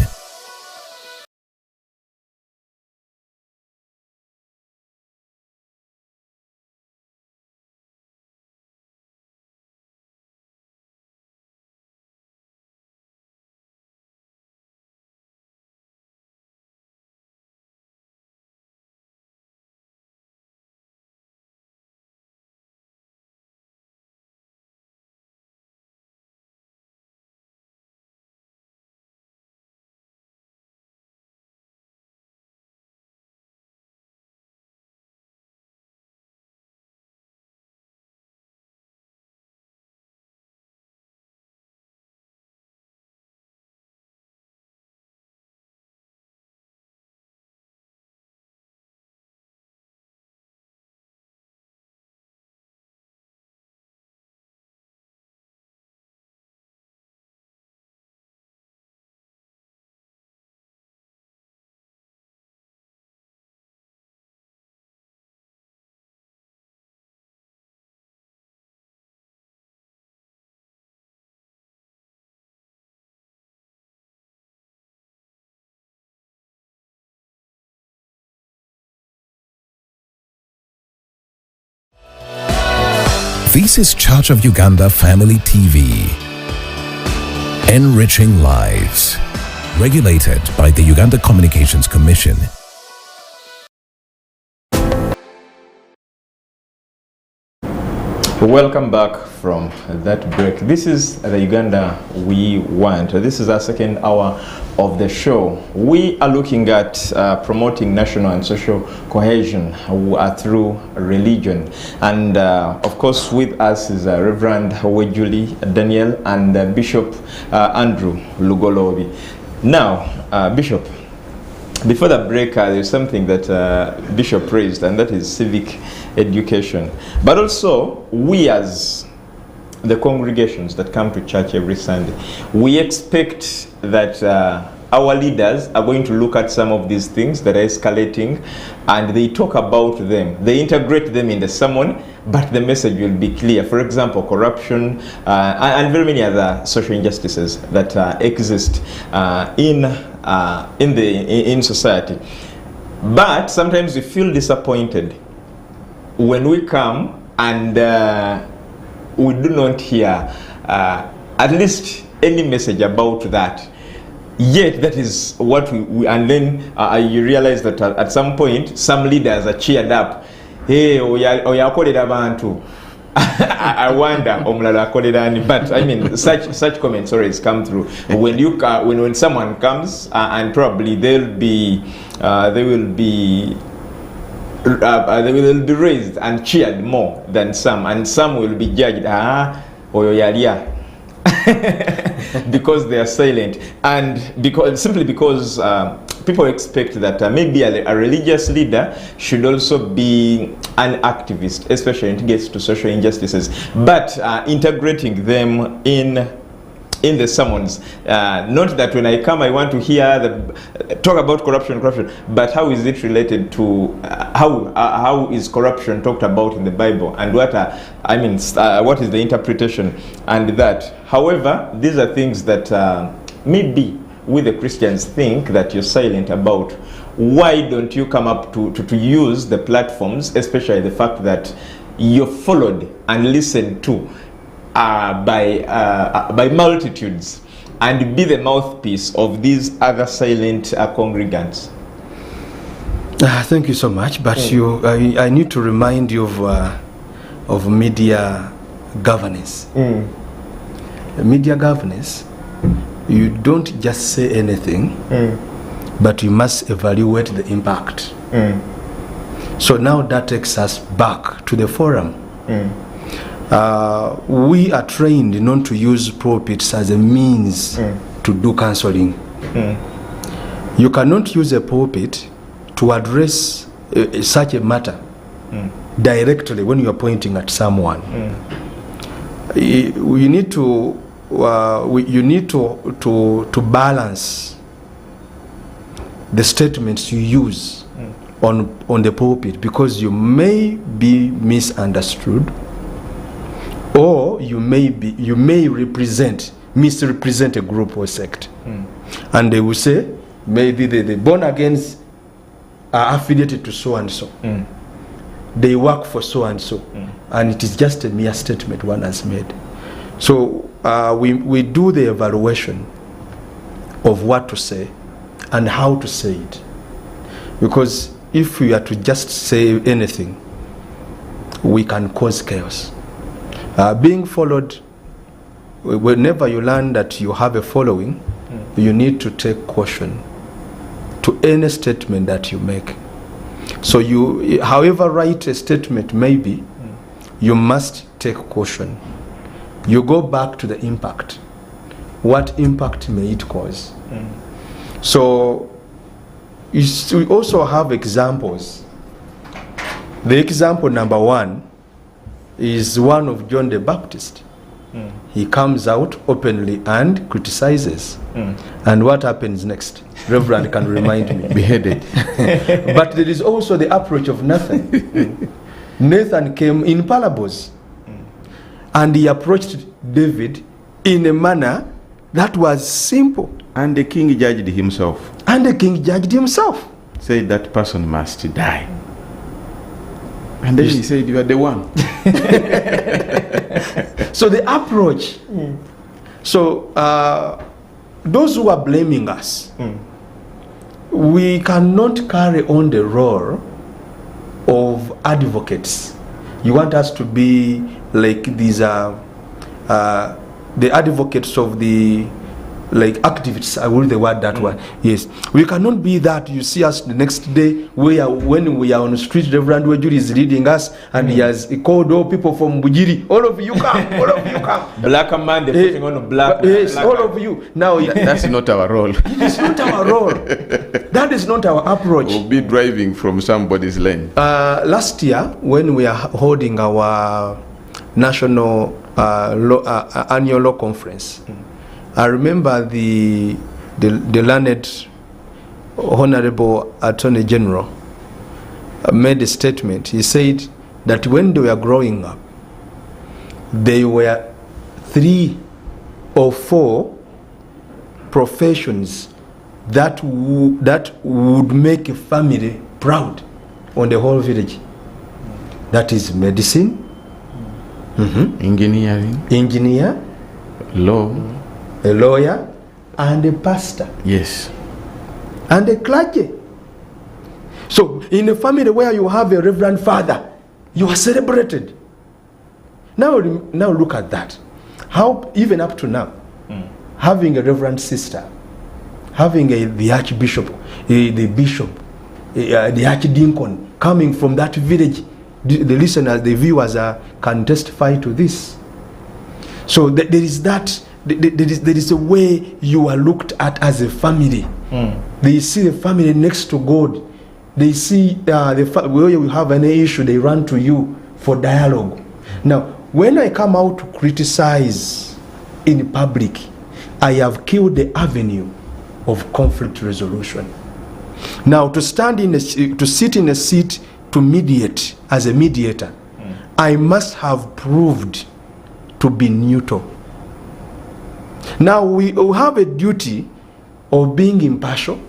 This is Church of Uganda Family TV. Enriching lives. Regulated by the Uganda Communications Commission. Welcome back from that break. This is the Uganda we want. This is our second hour of the show. We are looking at promoting national and social cohesion through religion. And of course with us is Reverend Wejuli Daniel and Bishop Andrew Lugoloobi. Now, Bishop, before the break, there's something that Bishop raised, and that is civic education. But also, we as the congregations that come to church every Sunday, we expect that our leaders are going to look at some of these things that are escalating, and they talk about them. They integrate them in the sermon, but the message will be clear. For example, corruption and very many other social injustices that exist in society. But sometimes we feel disappointed when we come and we do not hear at least any message about that. Yet that is what we and then you realize that at some point some leaders are cheered up. Hey, oyakolera abantu. I wonder, but I mean, such comments always come through when someone comes and probably they will be raised and cheered more than some, and some will be judged. Because they are silent, and simply because people expect that maybe a religious leader should also be an activist, especially when it gets to social injustices, but integrating them in the sermons. Not that when I come I want to hear talk about corruption, but how is it related to how is corruption talked about in the Bible, and what is the interpretation and that. However, these are things that maybe we the Christians think that you're silent about. Why don't you come up to use the platforms, especially the fact that you're followed and listened to by multitudes, and be the mouthpiece of these other silent congregants? Thank you so much, but I need to remind you of media governance. Media governance, you don't just say anything, but you must evaluate the impact. So now that takes us back to the forum. We are trained not to use pulpits as a means to do counseling. You cannot use a pulpit to address such a matter directly when you are pointing at someone. You need to balance the statements you use on the pulpit, because you may be misunderstood, or you may misrepresent a group or sect. And they will say maybe the born agains are affiliated to so and so. They work for so and so, and it is just a mere statement one has made. So we do the evaluation of what to say and how to say it, because if we are to just say anything, we can cause chaos. Being followed, whenever you learn that you have a following, you need to take caution to any statement that you make. So you, however right a statement may be, you must take caution. You go back to the impact. What impact may it cause? So we also have examples. The example number one is one of John the Baptist. He comes out openly and criticizes. And what happens next? Reverend can remind me. Beheaded. But there is also the approach of Nathan. Nathan came in parables. And he approached David in a manner that was simple. And the king judged himself. And the king judged himself. Said that person must die. And then he said, you are the one. So the approach, so those who are blaming us, we cannot carry on the role of advocates. You want us to be like these the advocates of the like activists. I will use the word that one. Yes, we cannot be that. You see us the next day when we are on the street, Reverend Wejuli is leading us, and he has called all people from Bujiri. All of you come, all of you come. Black man, they're putting on a black. Yes, black all of you. Now That's not our role. it's not our role. That is not our approach. We'll be driving from somebody's lane. Last year, when we are holding our national annual law conference, I remember the learned Honorable Attorney General made a statement. He said that when they were growing up, there were 3 or 4 professions that would make a family proud on the whole village. That is medicine, engineer, law, a lawyer, and a pastor. Yes. And a clergy. So in a family where you have a reverend father, you are celebrated. Now look at that. How even up to now, having a reverend sister, having the archbishop, the bishop, the archdeacon coming from that village, the listeners, the viewers can testify to this. So there is that. There is a way you are looked at as a family. They see the family next to God. They see where you have any issue, they run to you for dialogue. Now, when I come out to criticize in public, I have killed the avenue of conflict resolution. Now, to sit in a seat to mediate as a mediator, I must have proved to be neutral. Now we have a duty of being impartial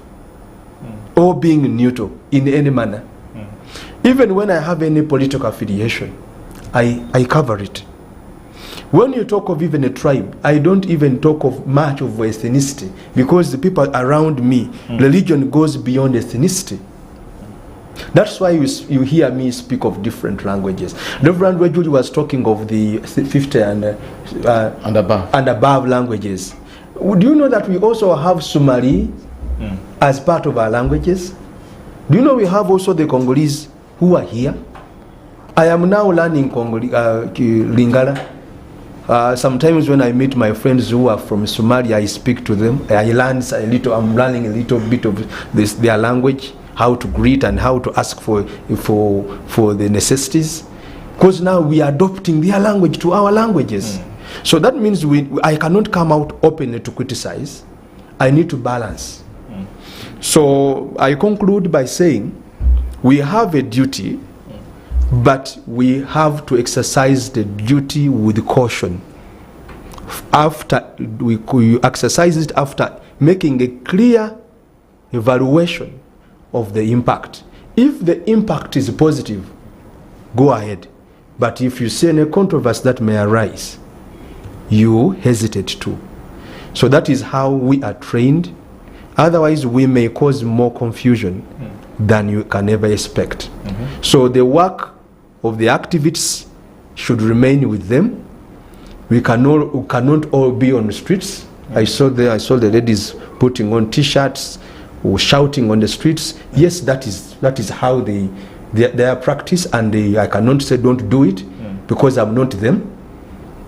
or being neutral in any manner. Even when I have any political affiliation, I cover it. When you talk of even a tribe, I don't even talk of much of ethnicity, because the people around me, religion goes beyond ethnicity. That's why you hear me speak of different languages. Reverend Wejuli was talking of the 50 and above languages. Do you know that we also have Somali as part of our languages? Do you know we have also the Congolese who are here? I am now learning Lingala. Sometimes when I meet my friends who are from Somalia, I speak to them. I'm learning a little bit of their language, how to greet and how to ask for the necessities, because now we are adopting their language to our languages. So that means I cannot come out openly to criticize. I need to balance. So I conclude by saying we have a duty, but we have to exercise the duty with caution. After we exercise it, after making a clear evaluation of the impact. If the impact is positive, go ahead. But if you see any controversy that may arise, you hesitate too. So that is how we are trained. Otherwise, we may cause more confusion than you can ever expect. So the work of the activists should remain with them. We cannot all be on the streets. I saw the ladies putting on T-shirts or shouting on the streets. Yes, that is how their practice, and I cannot say don't do it because I'm not them.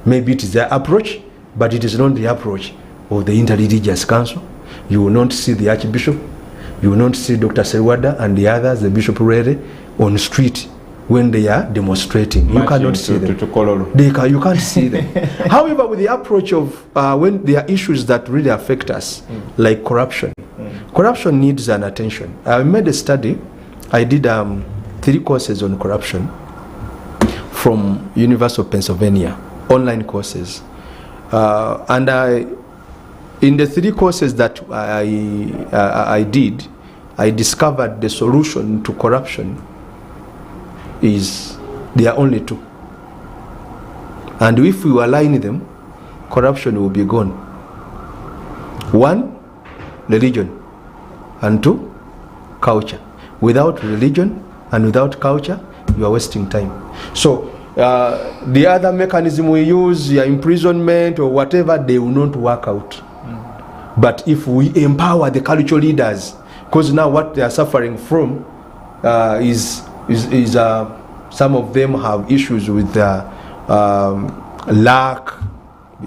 Maybe it is their approach, but it is not the approach of the Interreligious Council. You will not see the Archbishop, you will not see Dr. Serwada and the others, the Bishop Rere, on the street when they are demonstrating. You cannot see them. You can't see them. However, with the approach of when there are issues that really affect us, like corruption, corruption needs an attention. I made a study. I did 3 courses on corruption from University of Pennsylvania, online courses. And in the 3 courses that I did, I discovered the solution to corruption is There are only two. And if we align them, corruption will be gone. One, religion, and two, culture. Without religion and without culture, you are wasting time. So the other mechanism we use, imprisonment or whatever, they will not work out. But if we empower the cultural leaders, because now what they are suffering from is some of them have issues with lack,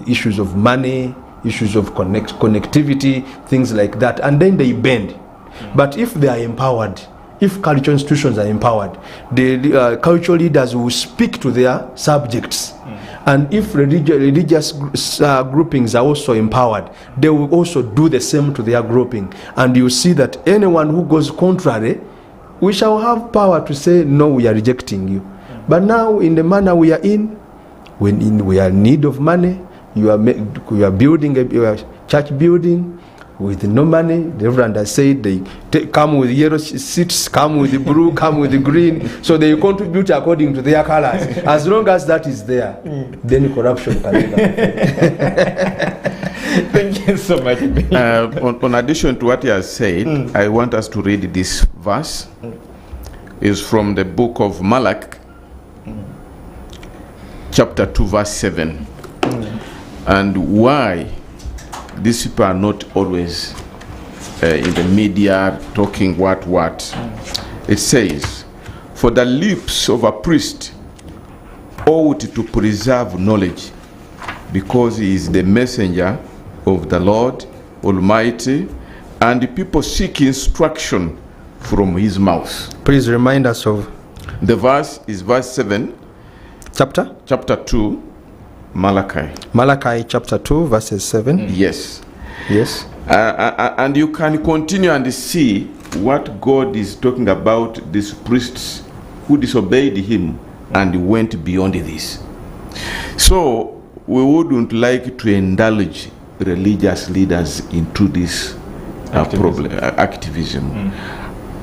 issues of money, issues of connectivity, things like that, and then they bend. But if they are empowered, if cultural institutions are empowered, the cultural leaders will speak to their subjects. And if religious groupings are also empowered, they will also do the same to their grouping. And you see that anyone who goes contrary, we shall have power to say, no, we are rejecting you. But now, in the manner we are in, when we are in need of money, we are building a church building with no money. The Reverend has said they come with yellow seats, come with the blue, come with the green. So they contribute according to their colors. As long as that is there, then corruption can never. Thank you so much. On addition to what he has said, I want us to read this verse. It's from the book of Malachi, chapter 2, verse 7. And why these people are not always in the media talking what. It says, for the lips of a priest ought to preserve knowledge, because he is the messenger of the Lord Almighty, and the people seek instruction from his mouth. Please remind us of the verse is verse 7, chapter 2, Malachi chapter 2, verses 7. Yes. And you can continue and see what God is talking about, these priests who disobeyed him and went beyond this. So we wouldn't like to indulge religious leaders into this activism.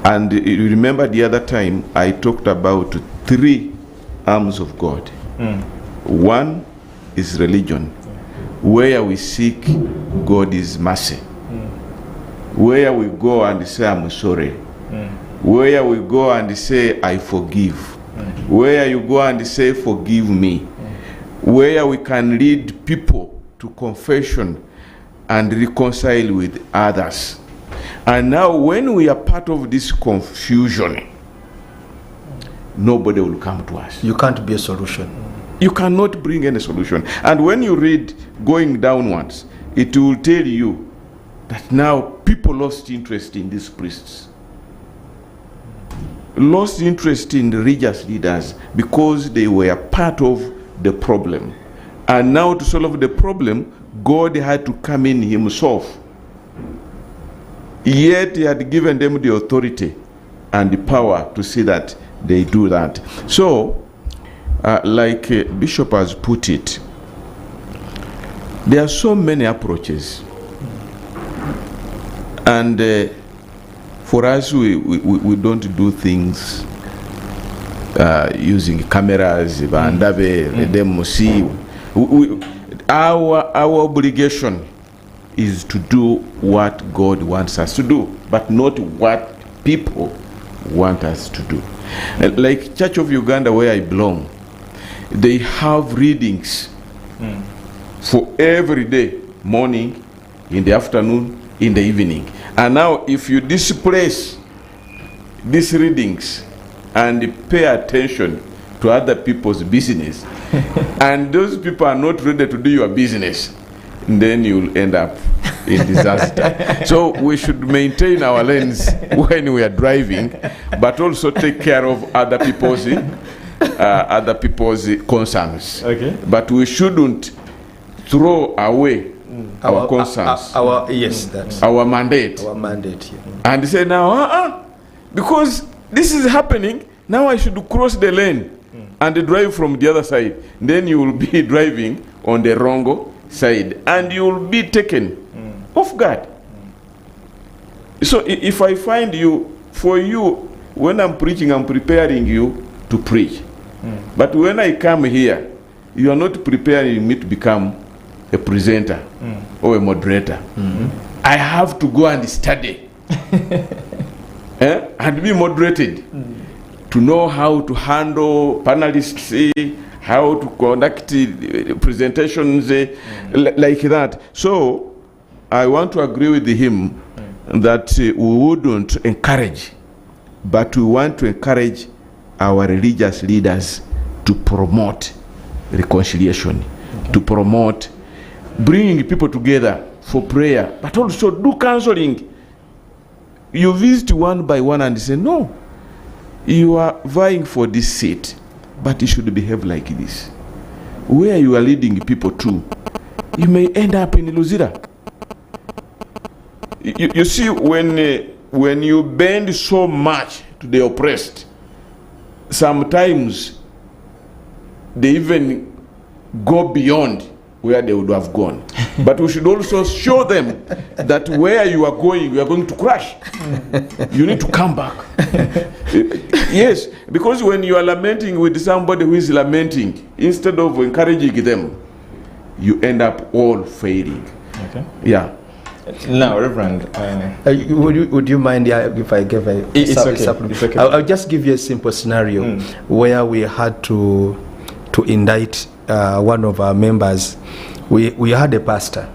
And you remember the other time I talked about 3 arms of God. One is religion, where we seek God's mercy, where we go and say I'm sorry, where we go and say I forgive, where you go and say forgive me, where we can lead people to confession and reconcile with others. And now when we are part of this confusion, nobody will come to us. You can't be a solution. You cannot bring any solution. And when you read going downwards, it will tell you that now people lost interest in these priests, lost interest in the religious leaders, because they were part of the problem. And now to solve the problem, God had to come in himself. Yet he had given them the authority and the power to see that they do that. So, like Bishop has put it, there are so many approaches. And for us, we don't do things using cameras, our obligation is to do what God wants us to do, but not what people want us to do. Like Church of Uganda, where I belong, they have readings for every day, morning, in the afternoon, in the evening. And now if you displace these readings and pay attention to other people's business, and those people are not ready to do your business, then you'll end up in disaster. So we should maintain our lanes when we are driving, but also take care of other people's concerns. Okay. But we shouldn't throw away our concerns, our mandate. Our mandate, yeah. And say now, because this is happening, now I should cross the lane and drive from the other side. Then you will be driving on the wrong side, and you will be taken off guard. So if I find you, for you, when I'm preaching, I'm preparing you to preach. But when I come here, you are not preparing me to become a presenter or a moderator. I have to go and study and be moderated to know how to handle panelists, how to conduct presentations like that. So I want to agree with him that we wouldn't encourage, but we want to encourage our religious leaders to promote reconciliation, to promote bringing people together for prayer, but also do counseling. You visit one by one and say, no, you are vying for this seat, but you should behave like this. Where you are leading people to, you may end up in Luzira. You see, when you bend so much to the oppressed, sometimes they even go beyond where they would have gone. But we should also show them that where you are going to crash. You need to come back. Yes, because when you are lamenting with somebody who is lamenting, instead of encouraging them, you end up all failing. Okay. Yeah. Now, Reverend, would you mind if I give a it's okay. I'll just give you a simple scenario where we had to indict one of our members. We had a pastor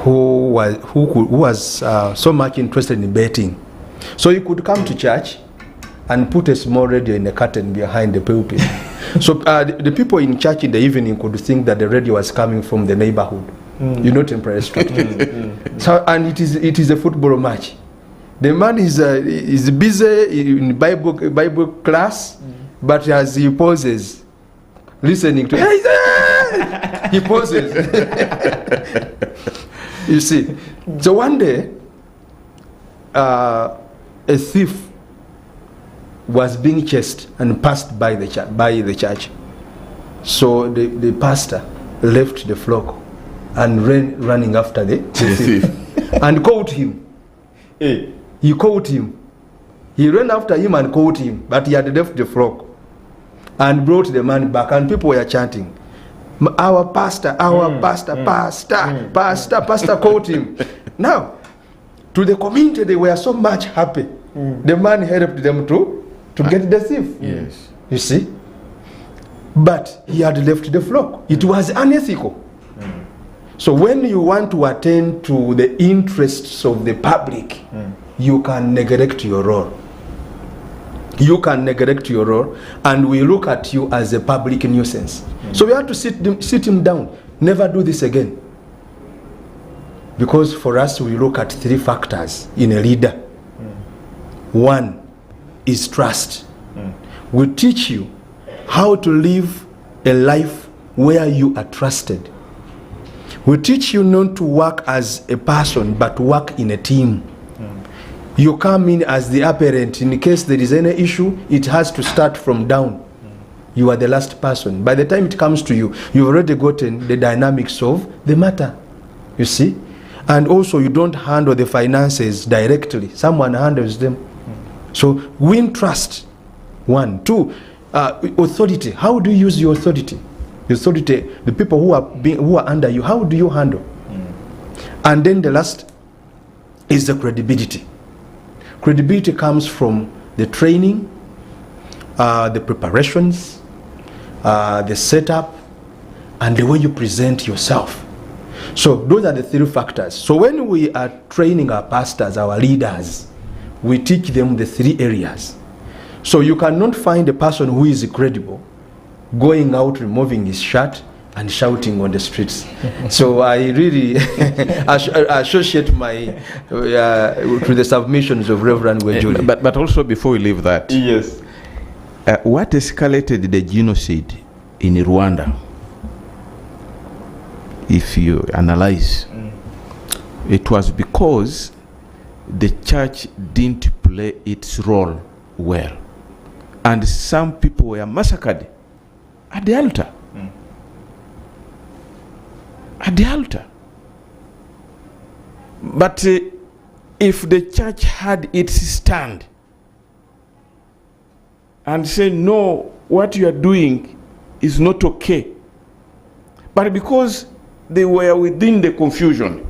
who was so much interested in betting, so he could come to church and put a small radio in a curtain behind the pulpit. So the people in church in the evening could think that the radio was coming from the neighborhood. You know, Temporary Street. So, and it is a football match. The man is busy in Bible class, but as he pauses, listening to he pauses. You see. So one day, a thief was being chased and passed by the church. So the pastor left the flock and running after the thief and caught him. He caught him. He ran after him and caught him, but he had left the flock and brought the man back, and people were chanting, our pastor caught him. Now, to the community, they were so much happy. The man helped them to get the thief. Yes. You see? But he had left the flock. It was unethical. So when you want to attend to the interests of the public, you can neglect your role. You can neglect your role, and we look at you as a public nuisance. So we have to sit him down. Never do this again. Because for us, we look at 3 factors in a leader. One is trust. We teach you how to live a life where you are trusted. We teach you not to work as a person, but work in a team. You come in as the apparent. In case there is any issue, it has to start from down. You are the last person. By the time it comes to you, you've already gotten the dynamics of the matter. You see? And also, you don't handle the finances directly. Someone handles them. So, win trust. 1. 2, authority. How do you use your authority? The authority, the people who are under you, how do you handle? And then the last is the credibility. Credibility comes from the training, the preparations, the setup, and the way you present yourself. So those are the 3 factors. So when we are training our pastors, our leaders, we teach them the 3 areas. So you cannot find a person who is credible going out, removing his shirt and shouting on the streets. So I really associate my to the submissions of Reverend Wejuli. But also, before we leave that, yes, what escalated the genocide in Rwanda, if you analyze, it was because the church didn't play its role well, and some people were massacred at the altar. At the altar. But if the church had its stand, and say, no, what you are doing is not okay. But because they were within the confusion,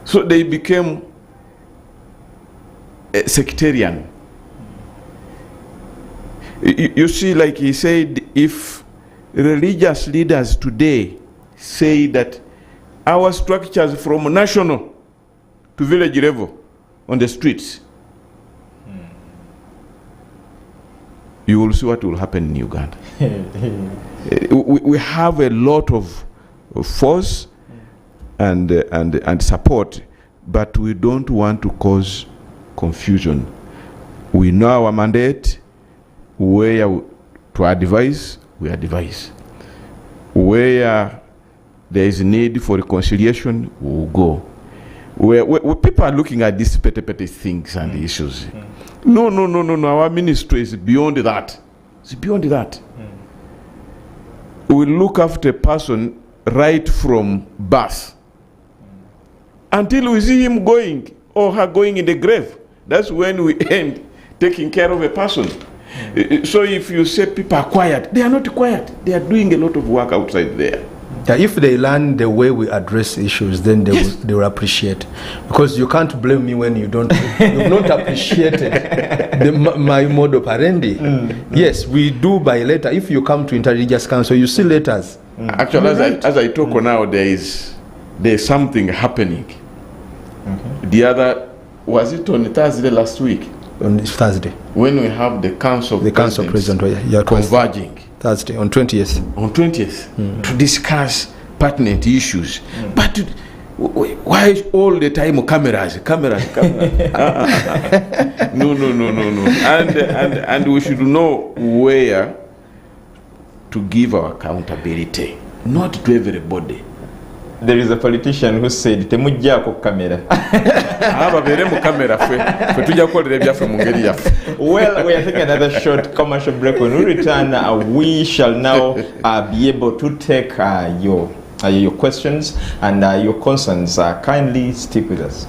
so they became sectarian. You see, like he said, if religious leaders today say that our structures from national to village level on the streets, you will see what will happen in Uganda. We have a lot of force and support, but we don't want to cause confusion. We know our mandate, where to advise, we advise. Where there is need for reconciliation, we will go. Where people are looking at these petty things and issues. No, our ministry is beyond that. It's beyond that. We look after a person right from birth until we see him going or her going in the grave. That's when we end taking care of a person. So if you say people are quiet, they are not quiet. They are doing a lot of work outside there. Yeah, if they learn the way we address issues, then they will appreciate. Because you can't blame me when you've not appreciated my mode operandi. Yes, we do by letter. If you come to Interreligious Council, you see letters. Actually, as I talk now, there's something happening. The other, was it on Thursday last week? On Thursday. When we have the council president converging. Thursday, on 20th. On 20th, to discuss pertinent issues. But why all the time cameras? No. And we should know where to give our accountability, not to everybody. There is a politician who said, "Temujja camera." Well, we are taking another short commercial break. When we return, we shall now be able to take your questions and your concerns. Kindly stick with us.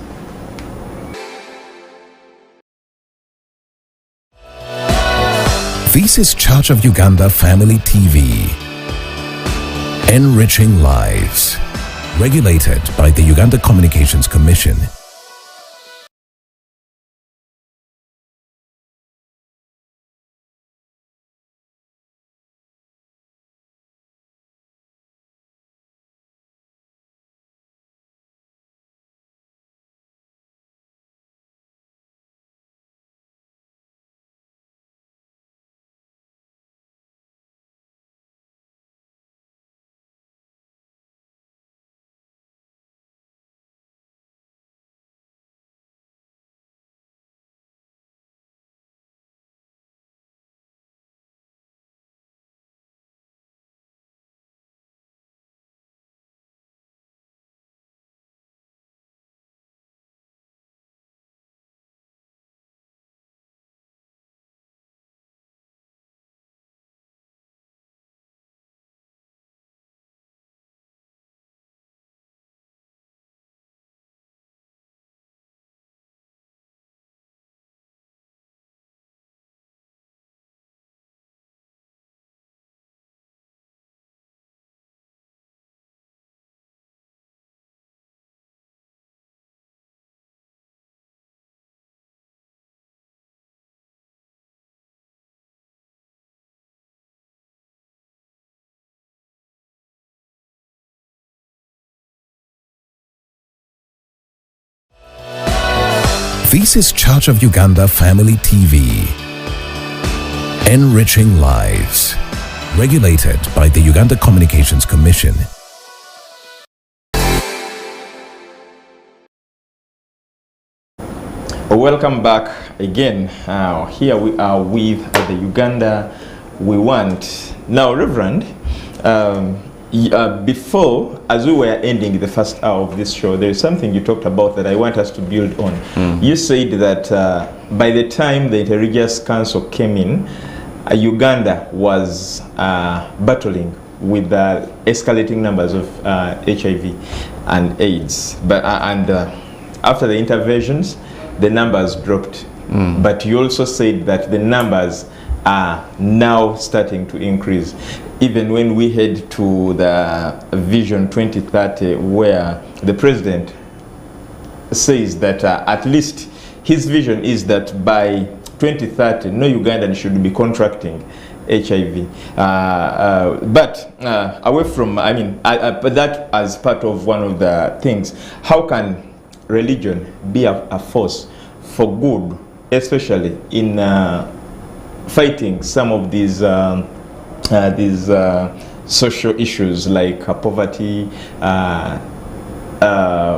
This is Church of Uganda Family TV. Enriching lives. Regulated by the Uganda Communications Commission. This is Church of Uganda Family TV. Enriching lives. Regulated by the Uganda Communications Commission. Welcome back again. Here we are with the Uganda We Want. Now, Reverend, before, as we were ending the first hour of this show, there is something you talked about that I want us to build on. You said that by the time the Interreligious Council came in, Uganda was battling with escalating numbers of HIV and AIDS. But after the interventions, the numbers dropped but you also said that the numbers are now starting to increase. Even when we head to the Vision 2030, where the president says that at least his vision is that by 2030, no Ugandan should be contracting HIV. But away from, but that as part of one of the things, how can religion be a force for good, especially in fighting some of these social issues like poverty?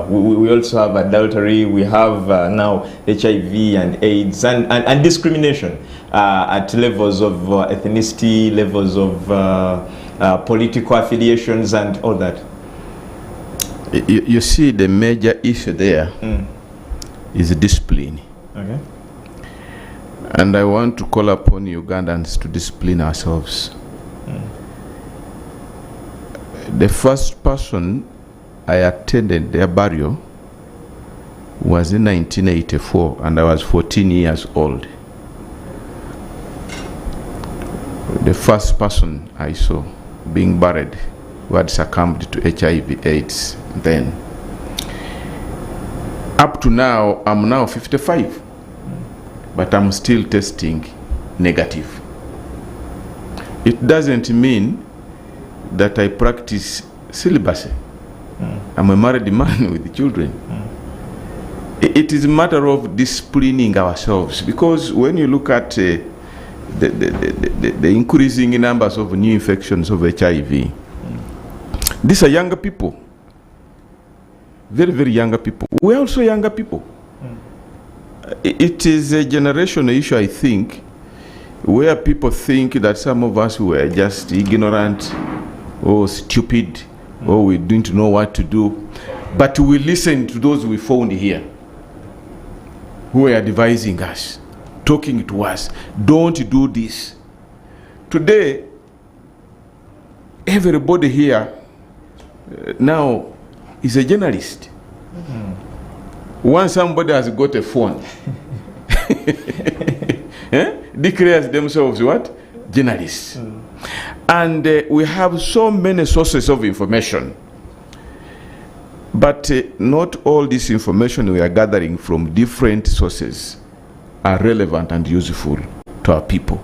We also have adultery, we have now HIV and AIDS and discrimination at levels of ethnicity, levels of political affiliations and all that. You see, the major issue there is discipline. Okay. And I want to call upon Ugandans to discipline ourselves. The first person I attended their burial was in 1984, and I was 14 years old. The first person I saw being buried who had succumbed to HIV/AIDS then. Up to now, I'm now 55, but I'm still testing negative. It doesn't mean that I practice celibacy. I'm a married man with children. It is a matter of disciplining ourselves, because when you look at the increasing numbers of new infections of HIV, these are younger people, very, very younger people. We're also younger people. It is a generational issue, I think, where people think that some of us were just ignorant or stupid, or we didn't know what to do. But we listen to those we found here who are advising us, talking to us, don't do this. Today, everybody here now is a journalist. Once somebody has got a phone, declares themselves what? Journalists. And we have so many sources of information. But not all this information we are gathering from different sources are relevant and useful to our people.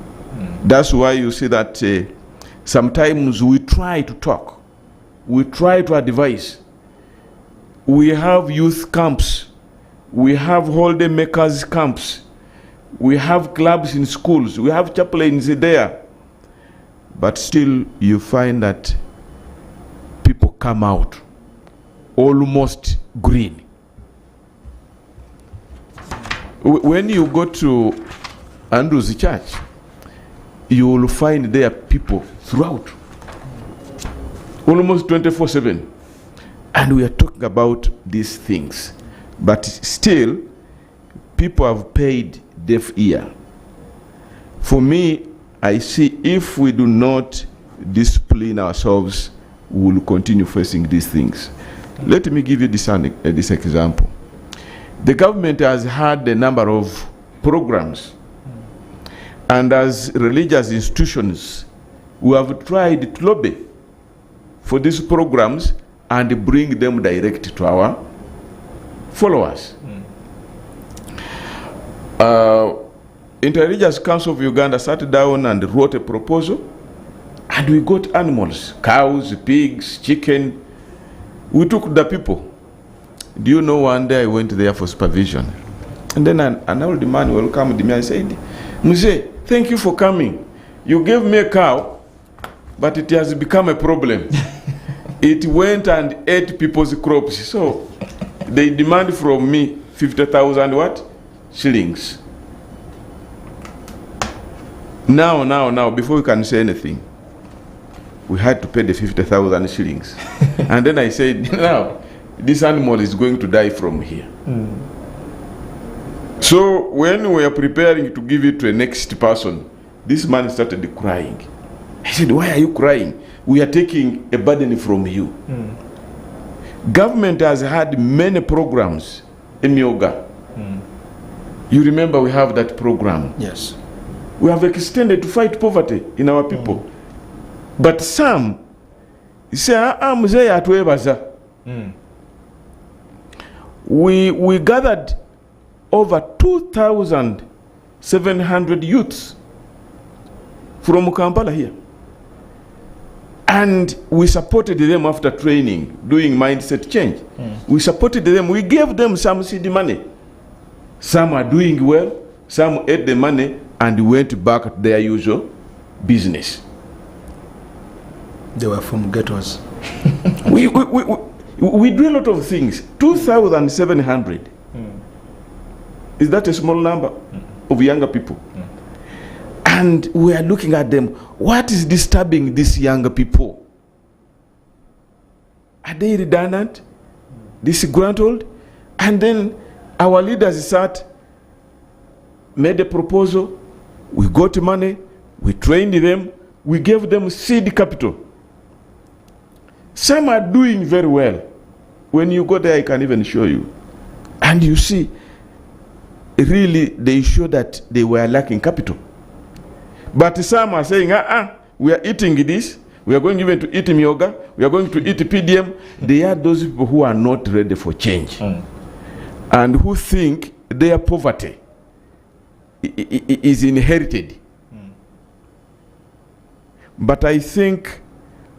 That's why you see that sometimes we try to talk, we try to advise. We have youth camps, we have holiday makers camps, we have clubs in schools, we have chaplains there. But still you find that people come out almost green. When you go to Andrew's church, you will find there people throughout, almost 24/7. And we are talking about these things. But still, people have paid deaf ear. For me, I see if we do not discipline ourselves, we will continue facing these things. Let me give you this example. The government has had a number of programs, and as religious institutions, we have tried to lobby for these programs and bring them direct to our followers. Interreligious Council of Uganda sat down and wrote a proposal, and we got animals, cows, pigs, chicken. We took the people. Do you know, one day I went there for supervision, and then an old man welcomed me and said, "Muse, thank you for coming. You gave me a cow, but it has become a problem. It went and ate people's crops, so they demand from me 50,000 what? Shillings. Now, before we can say anything, we had to pay the 50,000 shillings. And then I said, now, this animal is going to die from here. So when we are preparing to give it to the next person, this man started crying. I said, why are you crying? We are taking a burden from you. Government has had many programs in Yoga. You remember we have that program. Yes. We have extended to fight poverty in our people. But some say, mzee atuebaza. We gathered over 2,700 youths from Kampala here. And we supported them after training, doing mindset change. We supported them. We gave them some seed money. Some are doing well. Some ate the money and went back to their usual business. They were from ghettos. we do a lot of things. 2,700. Is that a small number of younger people? And we are looking at them. What is disturbing these younger people? Are they redundant? Disgruntled? And then our leaders sat, made a proposal, we got money, we trained them, we gave them seed capital. Some are doing very well. When you go there, I can even show you. And you see, really, they show that they were lacking capital. But some are saying, we are eating this, we are going even to eat myoga, we are going to eat PDM. They are those people who are not ready for change. And who think their poverty is inherited. But I think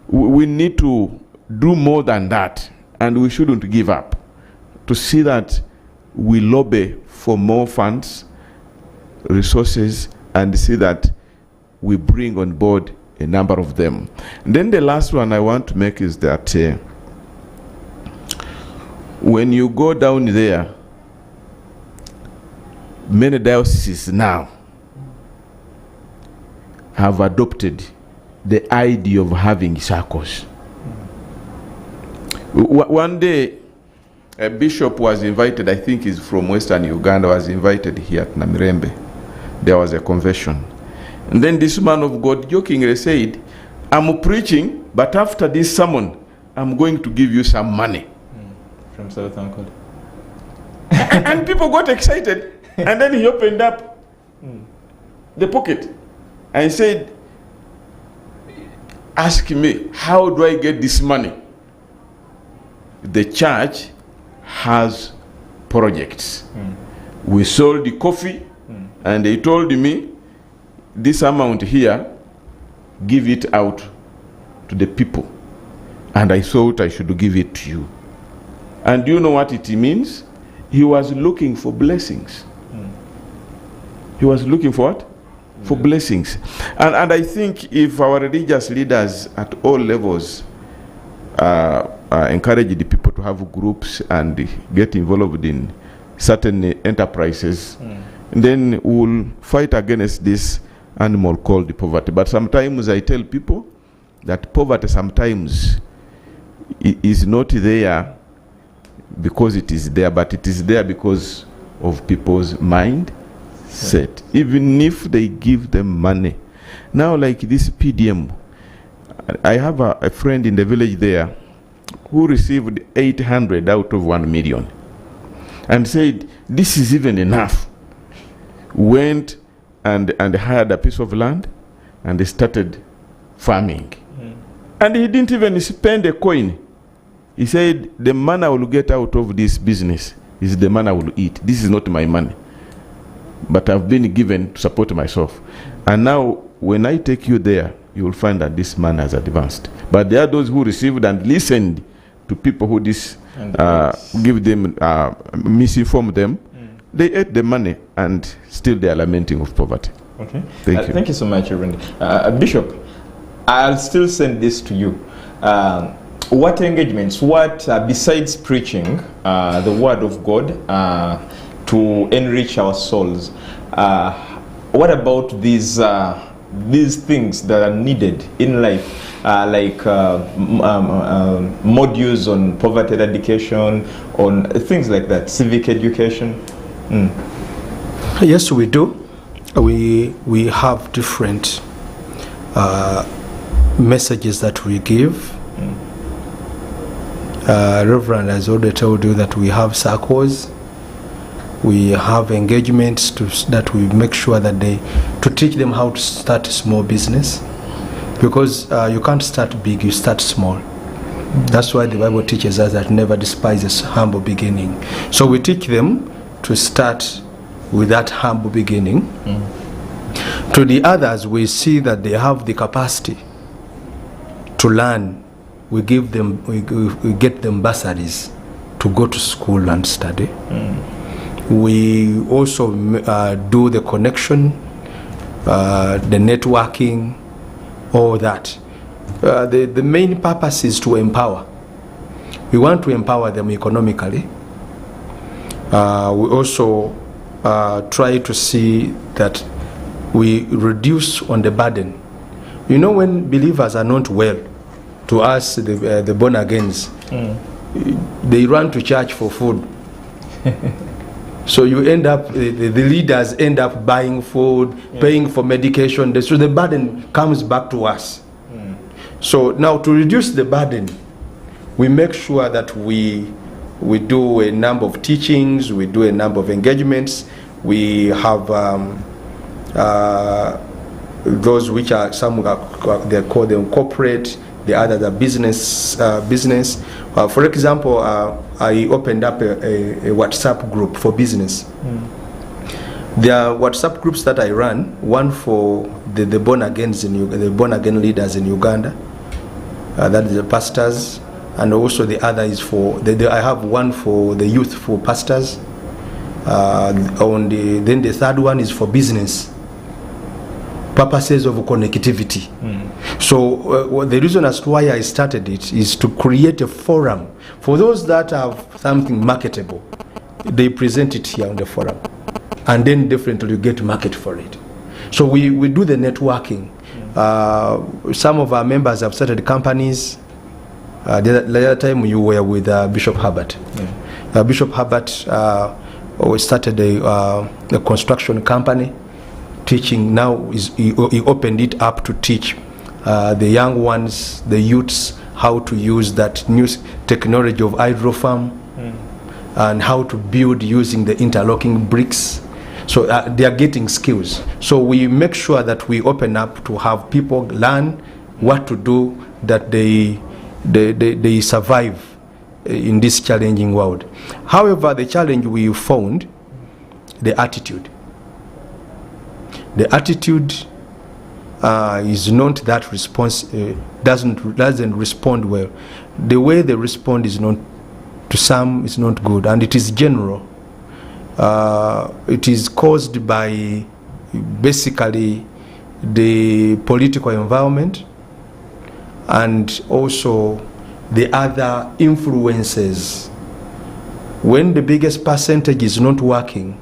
we need to do more than that, and we shouldn't give up, to see that we lobby for more funds, resources, and see that we bring on board a number of them. And then the last one I want to make is that when you go down there, many dioceses now have adopted the idea of having circles. One day, a bishop was invited, I think he's from Western Uganda, was invited here at Namirembe. There was a convention. And then this man of God jokingly said, I'm preaching, but after this sermon, I'm going to give you some money. From South Uncle. And people got excited. And then he opened up the pocket and said, ask me, how do I get this money? The church has projects. We sold the coffee, and they told me, this amount here, give it out to the people. And I thought I should give it to you. And do you know what it means? He was looking for blessings. He was looking for what? For blessings. And I think if our religious leaders at all levels encourage the people to have groups and get involved in certain enterprises, then we'll fight against this animal called poverty. But sometimes I tell people that poverty sometimes is not there because it is there, but it is there because of people's mind set, even if they give them money. Now, like this PDM, I have a friend in the village there who received 800 out of 1 million and said, this is even enough. Went and hired a piece of land and they started farming. And he didn't even spend a coin. He said, the money I will get out of this business is the money I will eat. This is not my money, but I've been given to support myself. And now, when I take you there, you will find that this man has advanced. But there are those who received and listened to people who give them, misinform them. They ate the money and still they are lamenting of poverty. Okay. Thank you. Thank you so much, Reverend. Bishop, I'll still send this to you. What engagements, besides preaching the word of God to enrich our souls, what about these things that are needed in life, like modules on poverty eradication, on things like that, civic education? Yes, we do. We have different messages that we give. Reverend has already told you that we have circles. We have engagements that we make sure that to teach them how to start a small business, because you can't start big, you start small. That's why the Bible teaches us that never despise a humble beginning. So we teach them to start with that humble beginning. To the others, we see that they have the capacity to learn. We give them, we get them bursaries to go to school and study. We also do the connection, the networking, all that. The main purpose is to empower. We want to empower them economically. We also try to see that we reduce on the burden. You know, when believers are not well, to us, the born-agains, they run to church for food. So you end up, the leaders end up buying food, paying for medication. So the burden comes back to us. So now, to reduce the burden, we make sure that we do a number of teachings, we do a number of engagements. We have those which are, some they call them corporate, the others are business. For example, I opened up a WhatsApp group for business. There are WhatsApp groups that I run, one for the born-again leaders in Uganda, that is the pastors, and also the other is for, I have one for the youth, for pastors, then the third one is for business purposes of connectivity. So the reason as to why I started it is to create a forum for those that have something marketable. They present it here on the forum, and then definitely you get market for it. So we do the networking. Some of our members have started companies. The other time you were with Bishop Herbert. Bishop Herbert started a construction company, teaching. Now he opened it up to teach the young ones, the youths, how to use that new technology of hydrofarm and how to build using the interlocking bricks. So they are getting skills. So we make sure that we open up to have people learn what to do, that they survive in this challenging world. However, the challenge we found, the attitude. The attitude is not that doesn't respond well. The way they respond is not, to some, is not good, and it is general. It is caused by basically the political environment and also the other influences. When the biggest percentage is not working,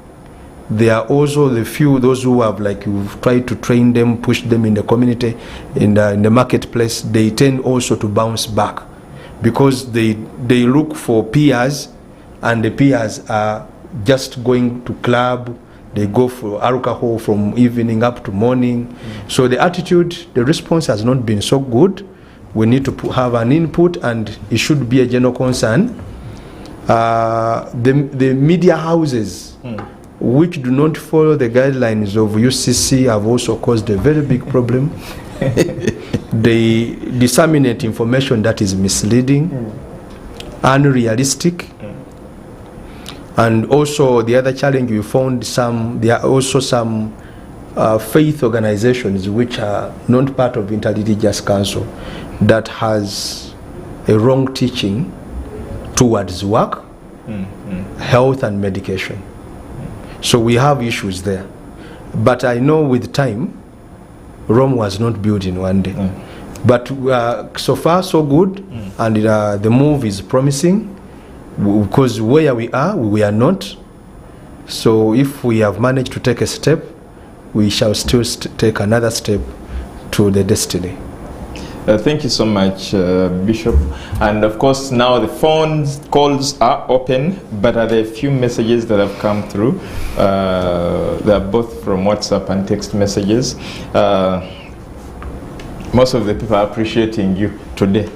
there are also the few, those who have, like, you've tried to train them, push them in the community, in the marketplace, they tend also to bounce back because they look for peers, and the peers are just going to club, they go for alcohol from evening up to morning. So the attitude, the response has not been so good. We need to have an input, and it should be a general concern. The media houses, which do not follow the guidelines of UCC, have also caused a very big problem. They disseminate information that is misleading, unrealistic. And also the other challenge we found, there are also some faith organizations which are not part of Interreligious Council that has a wrong teaching towards work, health and medication. So we have issues there. But I know with time, Rome was not built in one day. But so far so good, and the move is promising, because where we are not. So if we have managed to take a step, we shall still take another step to the destiny. Thank you so much, Bishop. And of course, now the phone calls are open, but are there a few messages that have come through? They are both from WhatsApp and text messages. Most of the people are appreciating you today,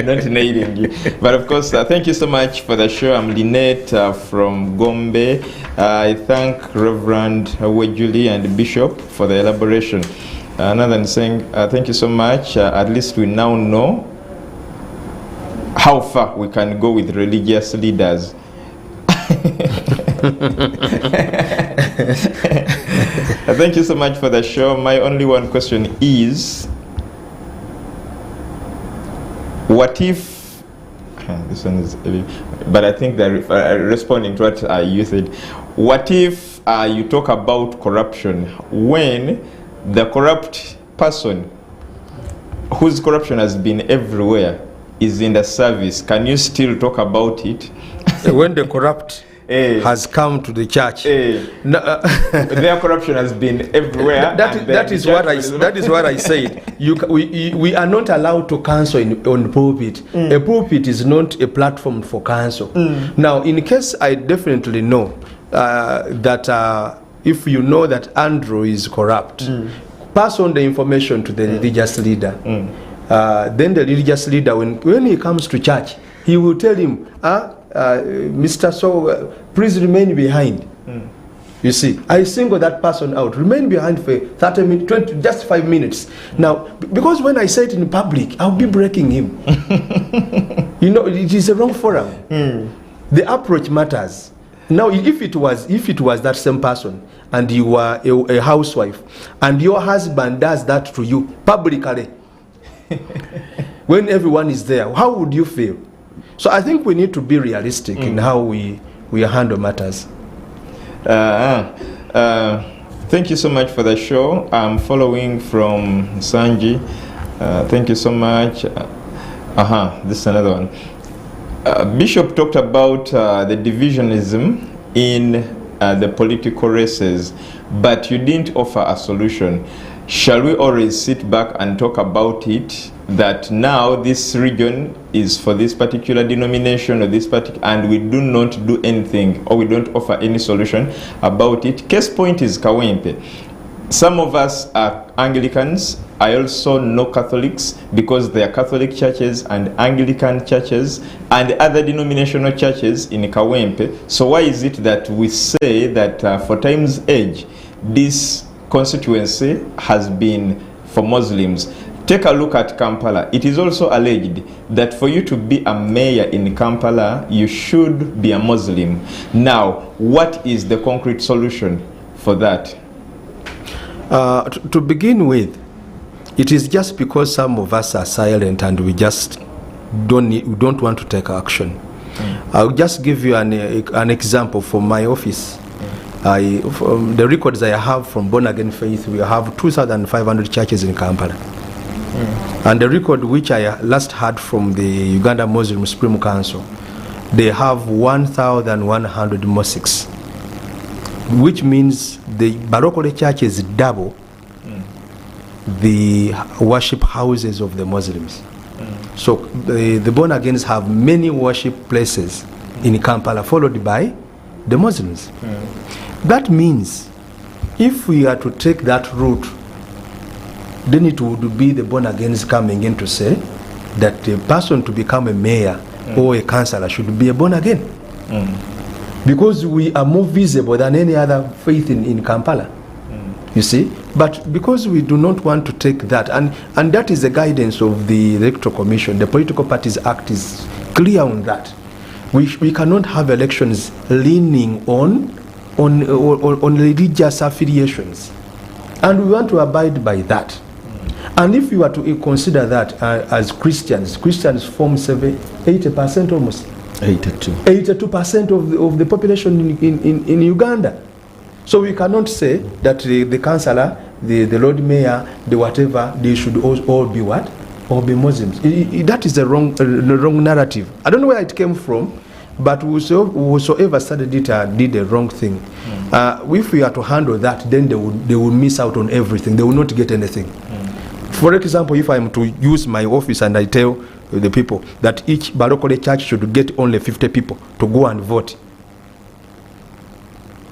not nailing you. But of course, thank you so much for the show. I'm Lynette from Gombe. I thank Reverend Wejuli and Bishop for the elaboration. Another than saying thank you so much, at least we now know how far we can go with religious leaders. Thank you so much for the show. My only one question is, what if, this one is, but I think that responding to what you said, what if you talk about corruption when the corrupt person whose corruption has been everywhere is in the service? Can you still talk about it? When the corrupt has come to the church, their corruption has been everywhere. That is what I said. We are not allowed to cancel on pulpit. A pulpit is not a platform for cancel. Now, in case I definitely know that if you know that Andrew is corrupt, pass on the information to the religious leader. Then the religious leader, when he comes to church, he will tell him, Mr. So, please remain behind. You see, I single that person out. Remain behind for 30 minutes, 20, just 5 minutes. Now, because when I say it in public, I'll be breaking him. You know, it is a wrong forum. The approach matters. Now, if it was that same person, and you were a housewife, and your husband does that to you publicly, when everyone is there, how would you feel? So I think we need to be realistic in how we handle matters. Thank you so much for the show. I'm following from Sanji. Thank you so much. This is another one. Bishop talked about the divisionism in the political races, but you didn't offer a solution. Shall we always sit back and talk about it, that now this region is for this particular denomination or this particular, and we do not do anything, or we don't offer any solution about it? Case point is Kawempe. Some of us are Anglicans. I also know Catholics, because there are Catholic churches and Anglican churches and other denominational churches in Kawempe. So why is it that we say that for time's age, this constituency has been for Muslims? Take a look at Kampala. It is also alleged that for you to be a mayor in Kampala, you should be a Muslim. Now, what is the concrete solution for that? To begin with, it is just because some of us are silent and we just don't want to take action. I'll just give you an example from my office. From the records I have from Born Again Faith, we have 2,500 churches in Kampala. And the record which I last had from the Uganda Muslim Supreme Council, they have 1,100 mosques, which means the Barokole church is double the worship houses of the Muslims. So the born agains have many worship places in Kampala, followed by the Muslims. That means if we are to take that route, then it would be the born agains coming in to say that the person to become a mayor or a councillor should be a born again. Because we are more visible than any other faith in Kampala. You see? But because we do not want to take that, and that is the guidance of the Electoral Commission, the Political Parties Act is clear on that. We cannot have elections leaning on religious affiliations. And we want to abide by that. And if you are to consider that as Christians form 80% almost. 82% of the population in Uganda. So we cannot say that the councillor, the Lord Mayor, the whatever, they should all be what? All be Muslims. That is the wrong narrative. I don't know where it came from, but whosoever started it did the wrong thing. If we are to handle that, then they will miss out on everything. They will not get anything. For example, if I am to use my office and I tell the people that each Barokole church should get only 50 people to go and vote,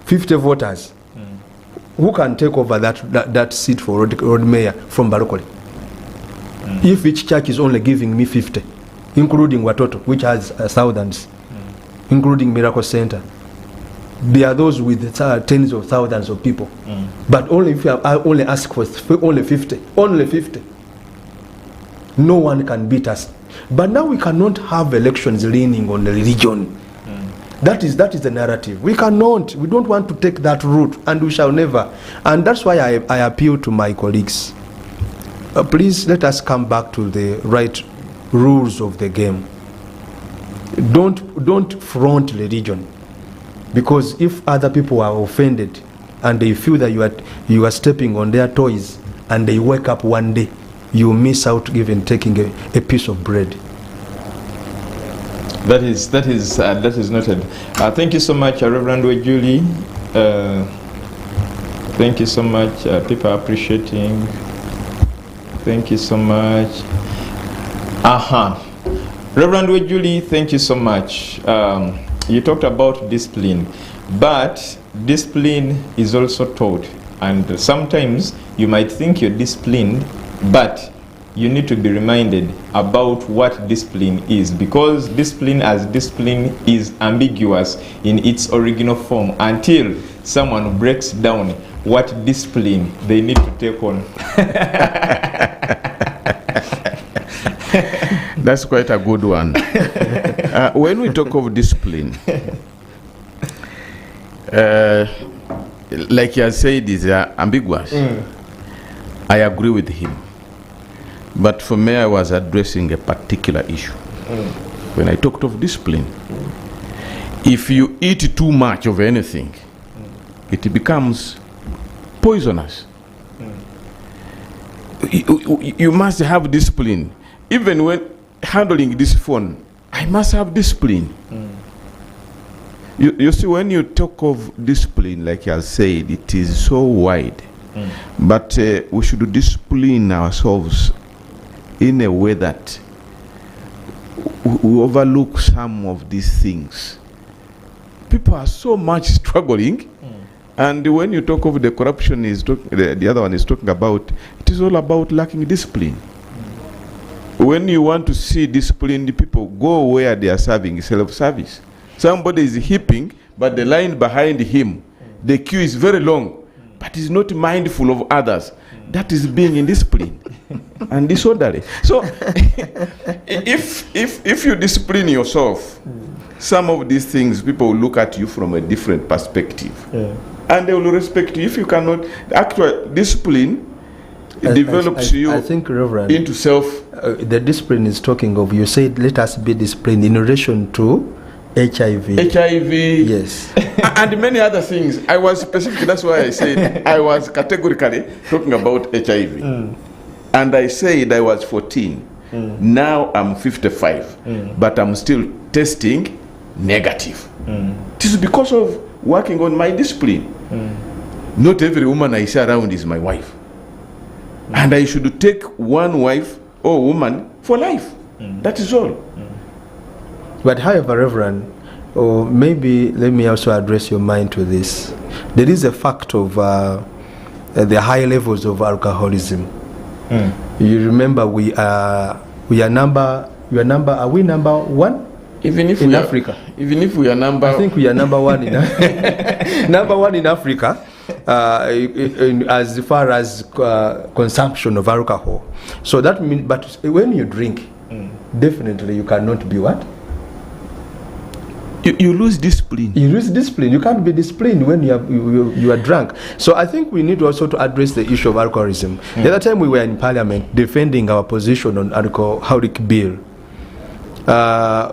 50 voters, who can take over that seat for road mayor from Barokole? If each church is only giving me 50, including Watoto, which has thousands, including Miracle Center, there are those with tens of thousands of people. But only if I only ask for only 50, no one can beat us. But now we cannot have elections leaning on the religion. That is the narrative. We cannot. We don't want to take that route, and we shall never. And that's why I appeal to my colleagues. Please let us come back to the right rules of the game. Don't front religion, because if other people are offended and they feel that you are stepping on their toes, and they wake up one day, you miss out even taking a piece of bread. That is noted. Thank you so much, Reverend Wejuli. Thank you so much. People are appreciating. Thank you so much. Reverend Wejuli, thank you so much. You talked about discipline, but discipline is also taught, and sometimes you might think you're disciplined, but you need to be reminded about what discipline is, because discipline as discipline is ambiguous in its original form until someone breaks down what discipline they need to take on. That's quite a good one. When we talk of discipline, like you said, is ambiguous. I agree with him. But for me, I was addressing a particular issue. When I talked of discipline, if you eat too much of anything, it becomes poisonous. You must have discipline. Even when handling this phone, I must have discipline. You see, when you talk of discipline, like I said, it is so wide. But we should discipline ourselves in a way that we overlook some of these things. People are so much struggling, and when you talk of the corruption, the other one is talking about, it is all about lacking discipline. When you want to see disciplined people, go where they are serving self-service. Somebody is heaping, but the line behind him, the queue is very long, but is not mindful of others. That is being indisciplined and disorderly. So, if you discipline yourself, some of these things, people will look at you from a different perspective, and they will respect you. If you cannot, actual discipline develops you, I think, Reverend, into self. The discipline is talking of, you said, let us be disciplined in relation to HIV. Yes. And many other things. I was specific, that's why I said I was categorically talking about HIV. And I said I was 14. Now I'm 55. But I'm still testing negative. It is because of working on my discipline. Not every woman I see around is my wife. And I should take one wife or woman for life. That is all. But however, Reverend, or maybe let me also address your mind to this. There is a fact of the high levels of alcoholism. You remember are we number one? Even if in Africa. Even if we are number, I think we are number one in number one in Africa, as far as consumption of alcohol. So that means, but when you drink, definitely you cannot be what? You lose discipline. You lose discipline. You can't be disciplined when you are drunk. So I think we need also to address the issue of alcoholism. The other time we were in Parliament defending our position on alcoholic bill,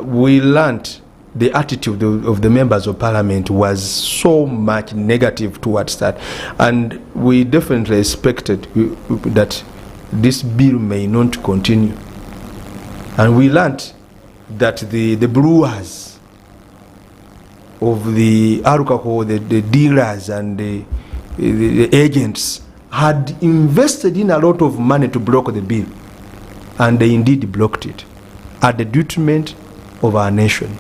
we learned the attitude of the members of Parliament was so much negative towards that, and we definitely expected that this bill may not continue. And we learned that the brewers of the alcohol, the dealers and the agents had invested in a lot of money to block the bill, and they indeed blocked it at the detriment of our nation.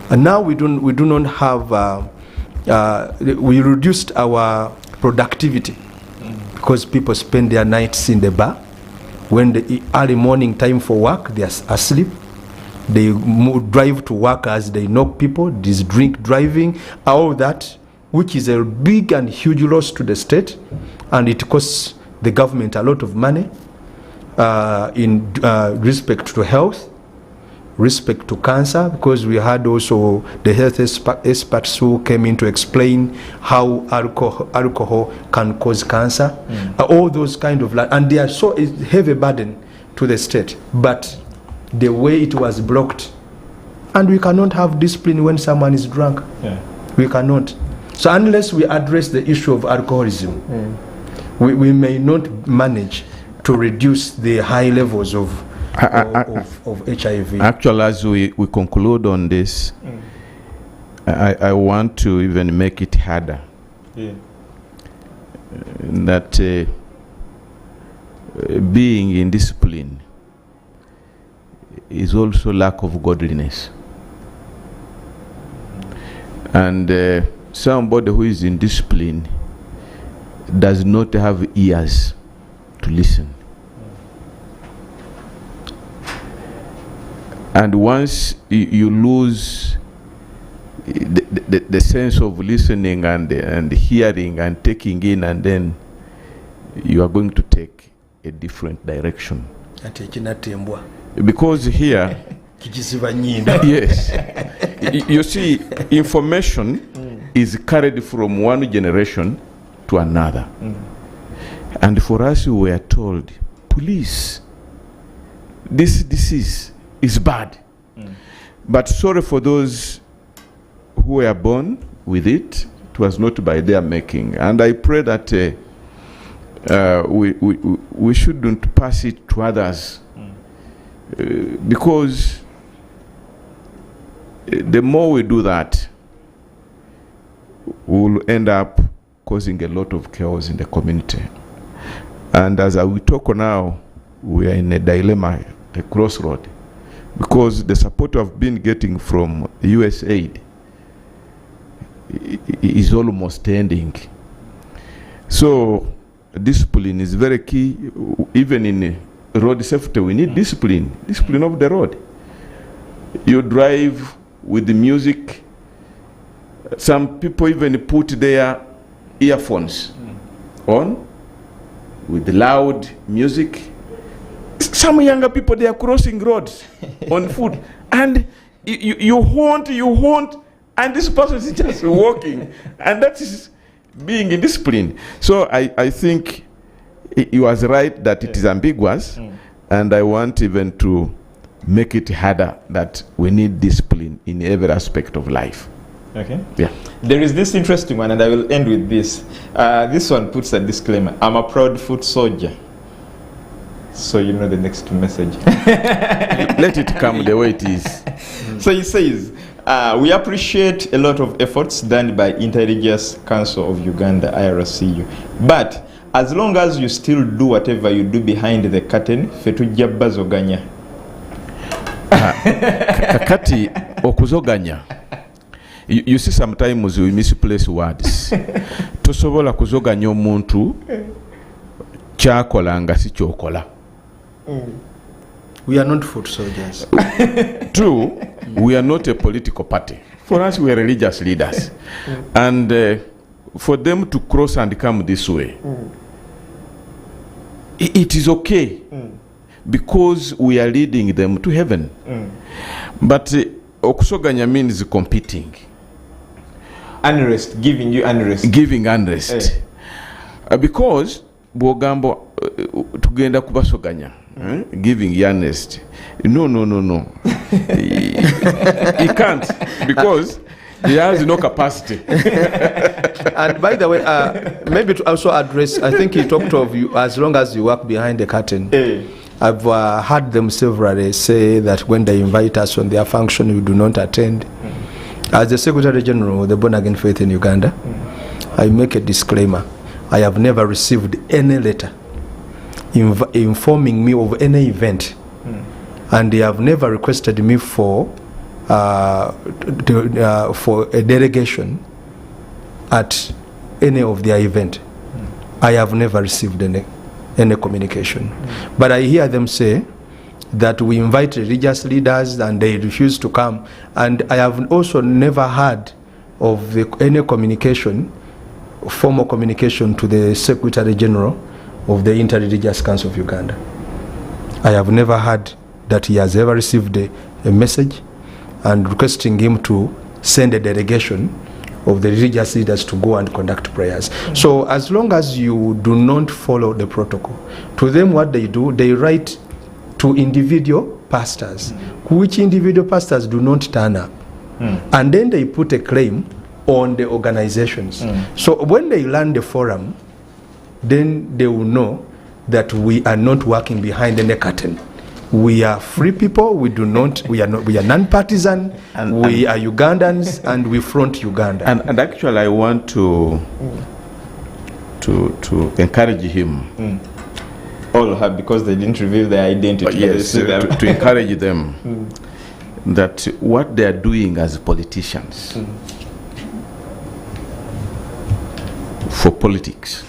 And now we do not have we reduced our productivity because people spend their nights in the bar, When the early morning time for work, they are asleep. They drive to work as they knock people, this drink driving, all that, which is a big and huge loss to the state, and it costs the government a lot of money in respect to health, respect to cancer, because we had also the health experts who came in to explain how alcohol can cause cancer, all those kind of, and they are so heavy burden to the state, but the way it was blocked, and we cannot have discipline when someone is drunk. We cannot. So unless we address the issue of alcoholism, we may not manage to reduce the high levels of HIV. Actually, as we conclude on this, I want to even make it harder. That being in discipline is also lack of godliness. And somebody who is in discipline does not have ears to listen. And once you lose the sense of listening and hearing and taking in, and then you are going to take a different direction. Because here, yes, you see, information is carried from one generation to another. And for us, we were told, police, this is bad. But sorry for those who were born with it. It was not by their making. And I pray that we shouldn't pass it to others. Because the more we do that, we will end up causing a lot of chaos in the community. And as we talk now, we are in a dilemma, a crossroad, because the support I've been getting from USAID is almost ending. So discipline is very key. Even in road safety, we need discipline of the road. You drive with the music. Some people even put their earphones on with loud music. Some younger people, they are crossing roads on foot, and you honk, and this person is just walking, and that is being in discipline. So I think he was right that it is ambiguous, and I want even to make it harder that we need discipline in every aspect of life. Okay. Yeah. There is this interesting one, and I will end with this. This one puts a disclaimer. I'm a proud foot soldier. So you know the next message. Let it come the way it is. So he says, we appreciate a lot of efforts done by Intelligence Council of Uganda, IRCU. But as long as you still do whatever you do behind the curtain, fetujja bazoganya. Kakati okuzoganya. You see sometimes we misplace words. Tosobola kuzoganya omuntu kyakola nga si kyokola. We are not foot soldiers. True, we are not a political party. For us, we are religious leaders. And for them to cross and come this way, it is okay. Because we are leading them to heaven. But okusoganya means competing. Unrest, giving you unrest. Giving unrest. Because bwogambo tugenda kubasoganya. Giving unrest. No. He can't, because he has no capacity. And by the way, maybe to also address, I think he talked of you as long as you work behind the curtain. I've heard them severally say that when they invite us on their function, we do not attend. As the Secretary General of the Born Again Faith in Uganda, I make a disclaimer. I have never received any letter informing me of any event, and they have never requested me for a delegation at any of their event. I have never received any any communication. But I hear them say that we invite religious leaders and they refuse to come. And I have also never heard of any communication, formal communication to the Secretary General of the Interreligious Council of Uganda. I have never heard that he has ever received a message and requesting him to send a delegation of the religious leaders to go and conduct prayers. So as long as you do not follow the protocol, to them what they do, they write to individual pastors, which individual pastors do not turn up. And then they put a claim on the organizations. So when they land the forum, then they will know that we are not working behind any curtain. We are free people. We are non-partisan. We are Ugandans, and we front Uganda. And actually, I want to encourage him. All have, because they didn't reveal their identity. Yes, to encourage them that what they are doing as politicians for politics,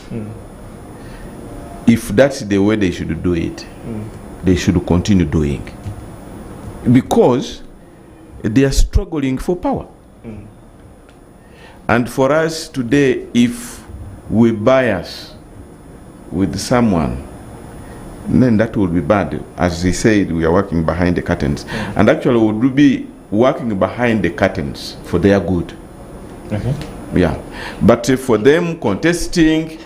if that's the way they should do it, they should continue doing, because they are struggling for power. And for us today, if we bias with someone, then that would be bad. As he said, we are working behind the curtains. And actually we would be working behind the curtains for their good. Yeah. But for them contesting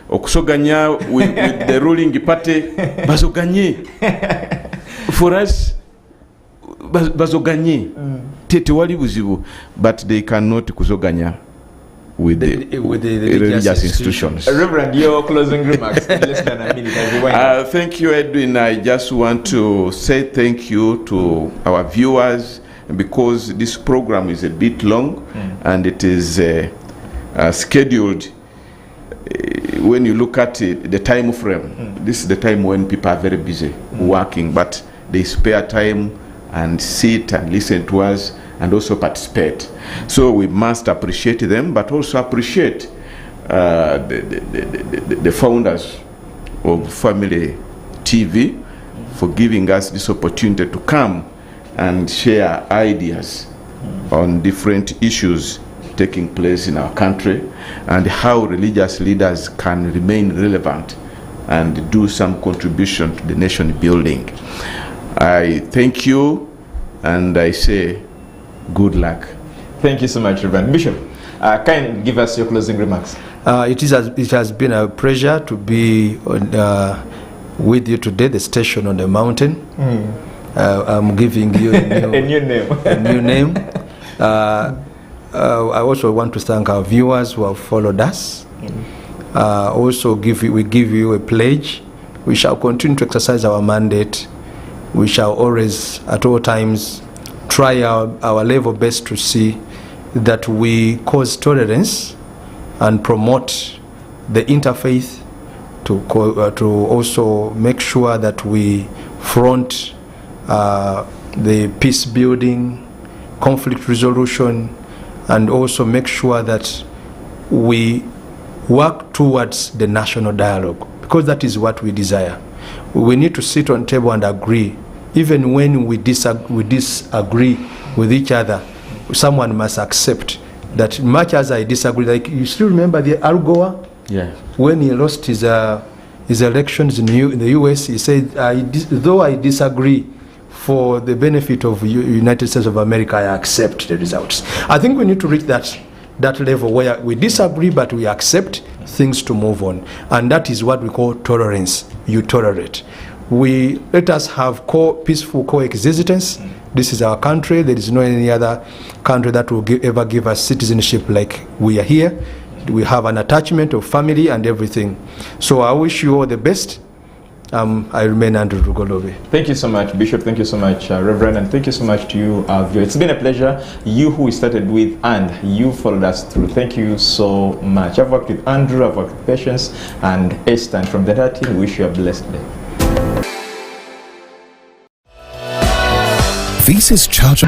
okusoganya with the ruling party, bazoganye. For us, bazoganye. Tewali buzibu, but they cannot kuzoganya with the religious institutions. Reverend, your closing remarks in less than a minute as we wind up. Thank you, Edwin. I just want to say thank you to our viewers, because this program is a bit long and it is scheduled. When you look at it, the time frame, this is the time when people are very busy working, but they spare time and sit and listen to us and also participate. So we must appreciate them, but also appreciate the founders of Family TV for giving us this opportunity to come and share ideas on different issues taking place in our country and how religious leaders can remain relevant and do some contribution to the nation building. I thank you and I say good luck. Thank you so much, Reverend. Bishop, can you give us your closing remarks? It has been a pleasure to be with you today, the station on the mountain. I'm giving you a new name. I also want to thank our viewers who have followed us. Also, we give you a pledge. We shall continue to exercise our mandate. We shall always, at all times, try our level best to see that we cause tolerance and promote the interfaith, to also make sure that we front the peace building, conflict resolution, and also make sure that we work towards the national dialogue, because that is what we desire. We need to sit on table and agree. Even when we disagree with each other, someone must accept that much as I disagree. Like, you still remember the Al Gore? Yeah. When he lost his elections in the US, he said, though I disagree, for the benefit of the United States of America, I accept the results. I think we need to reach that level where we disagree, but we accept things to move on. And that is what we call tolerance. You tolerate. Let us have peaceful coexistence. This is our country. There is no any other country that will ever give us citizenship like we are here. We have an attachment of family and everything. So I wish you all the best. I remain Andrew Lugoloobi. Thank you so much, Bishop. Thank you so much, Reverend, and thank you so much to you, our viewers. It's been a pleasure. You who we started with, and you followed us through. Thank you so much. I've worked with Andrew, I've worked with Patience, and Esther, and from the entire team, we wish you a blessed day. This is Charge.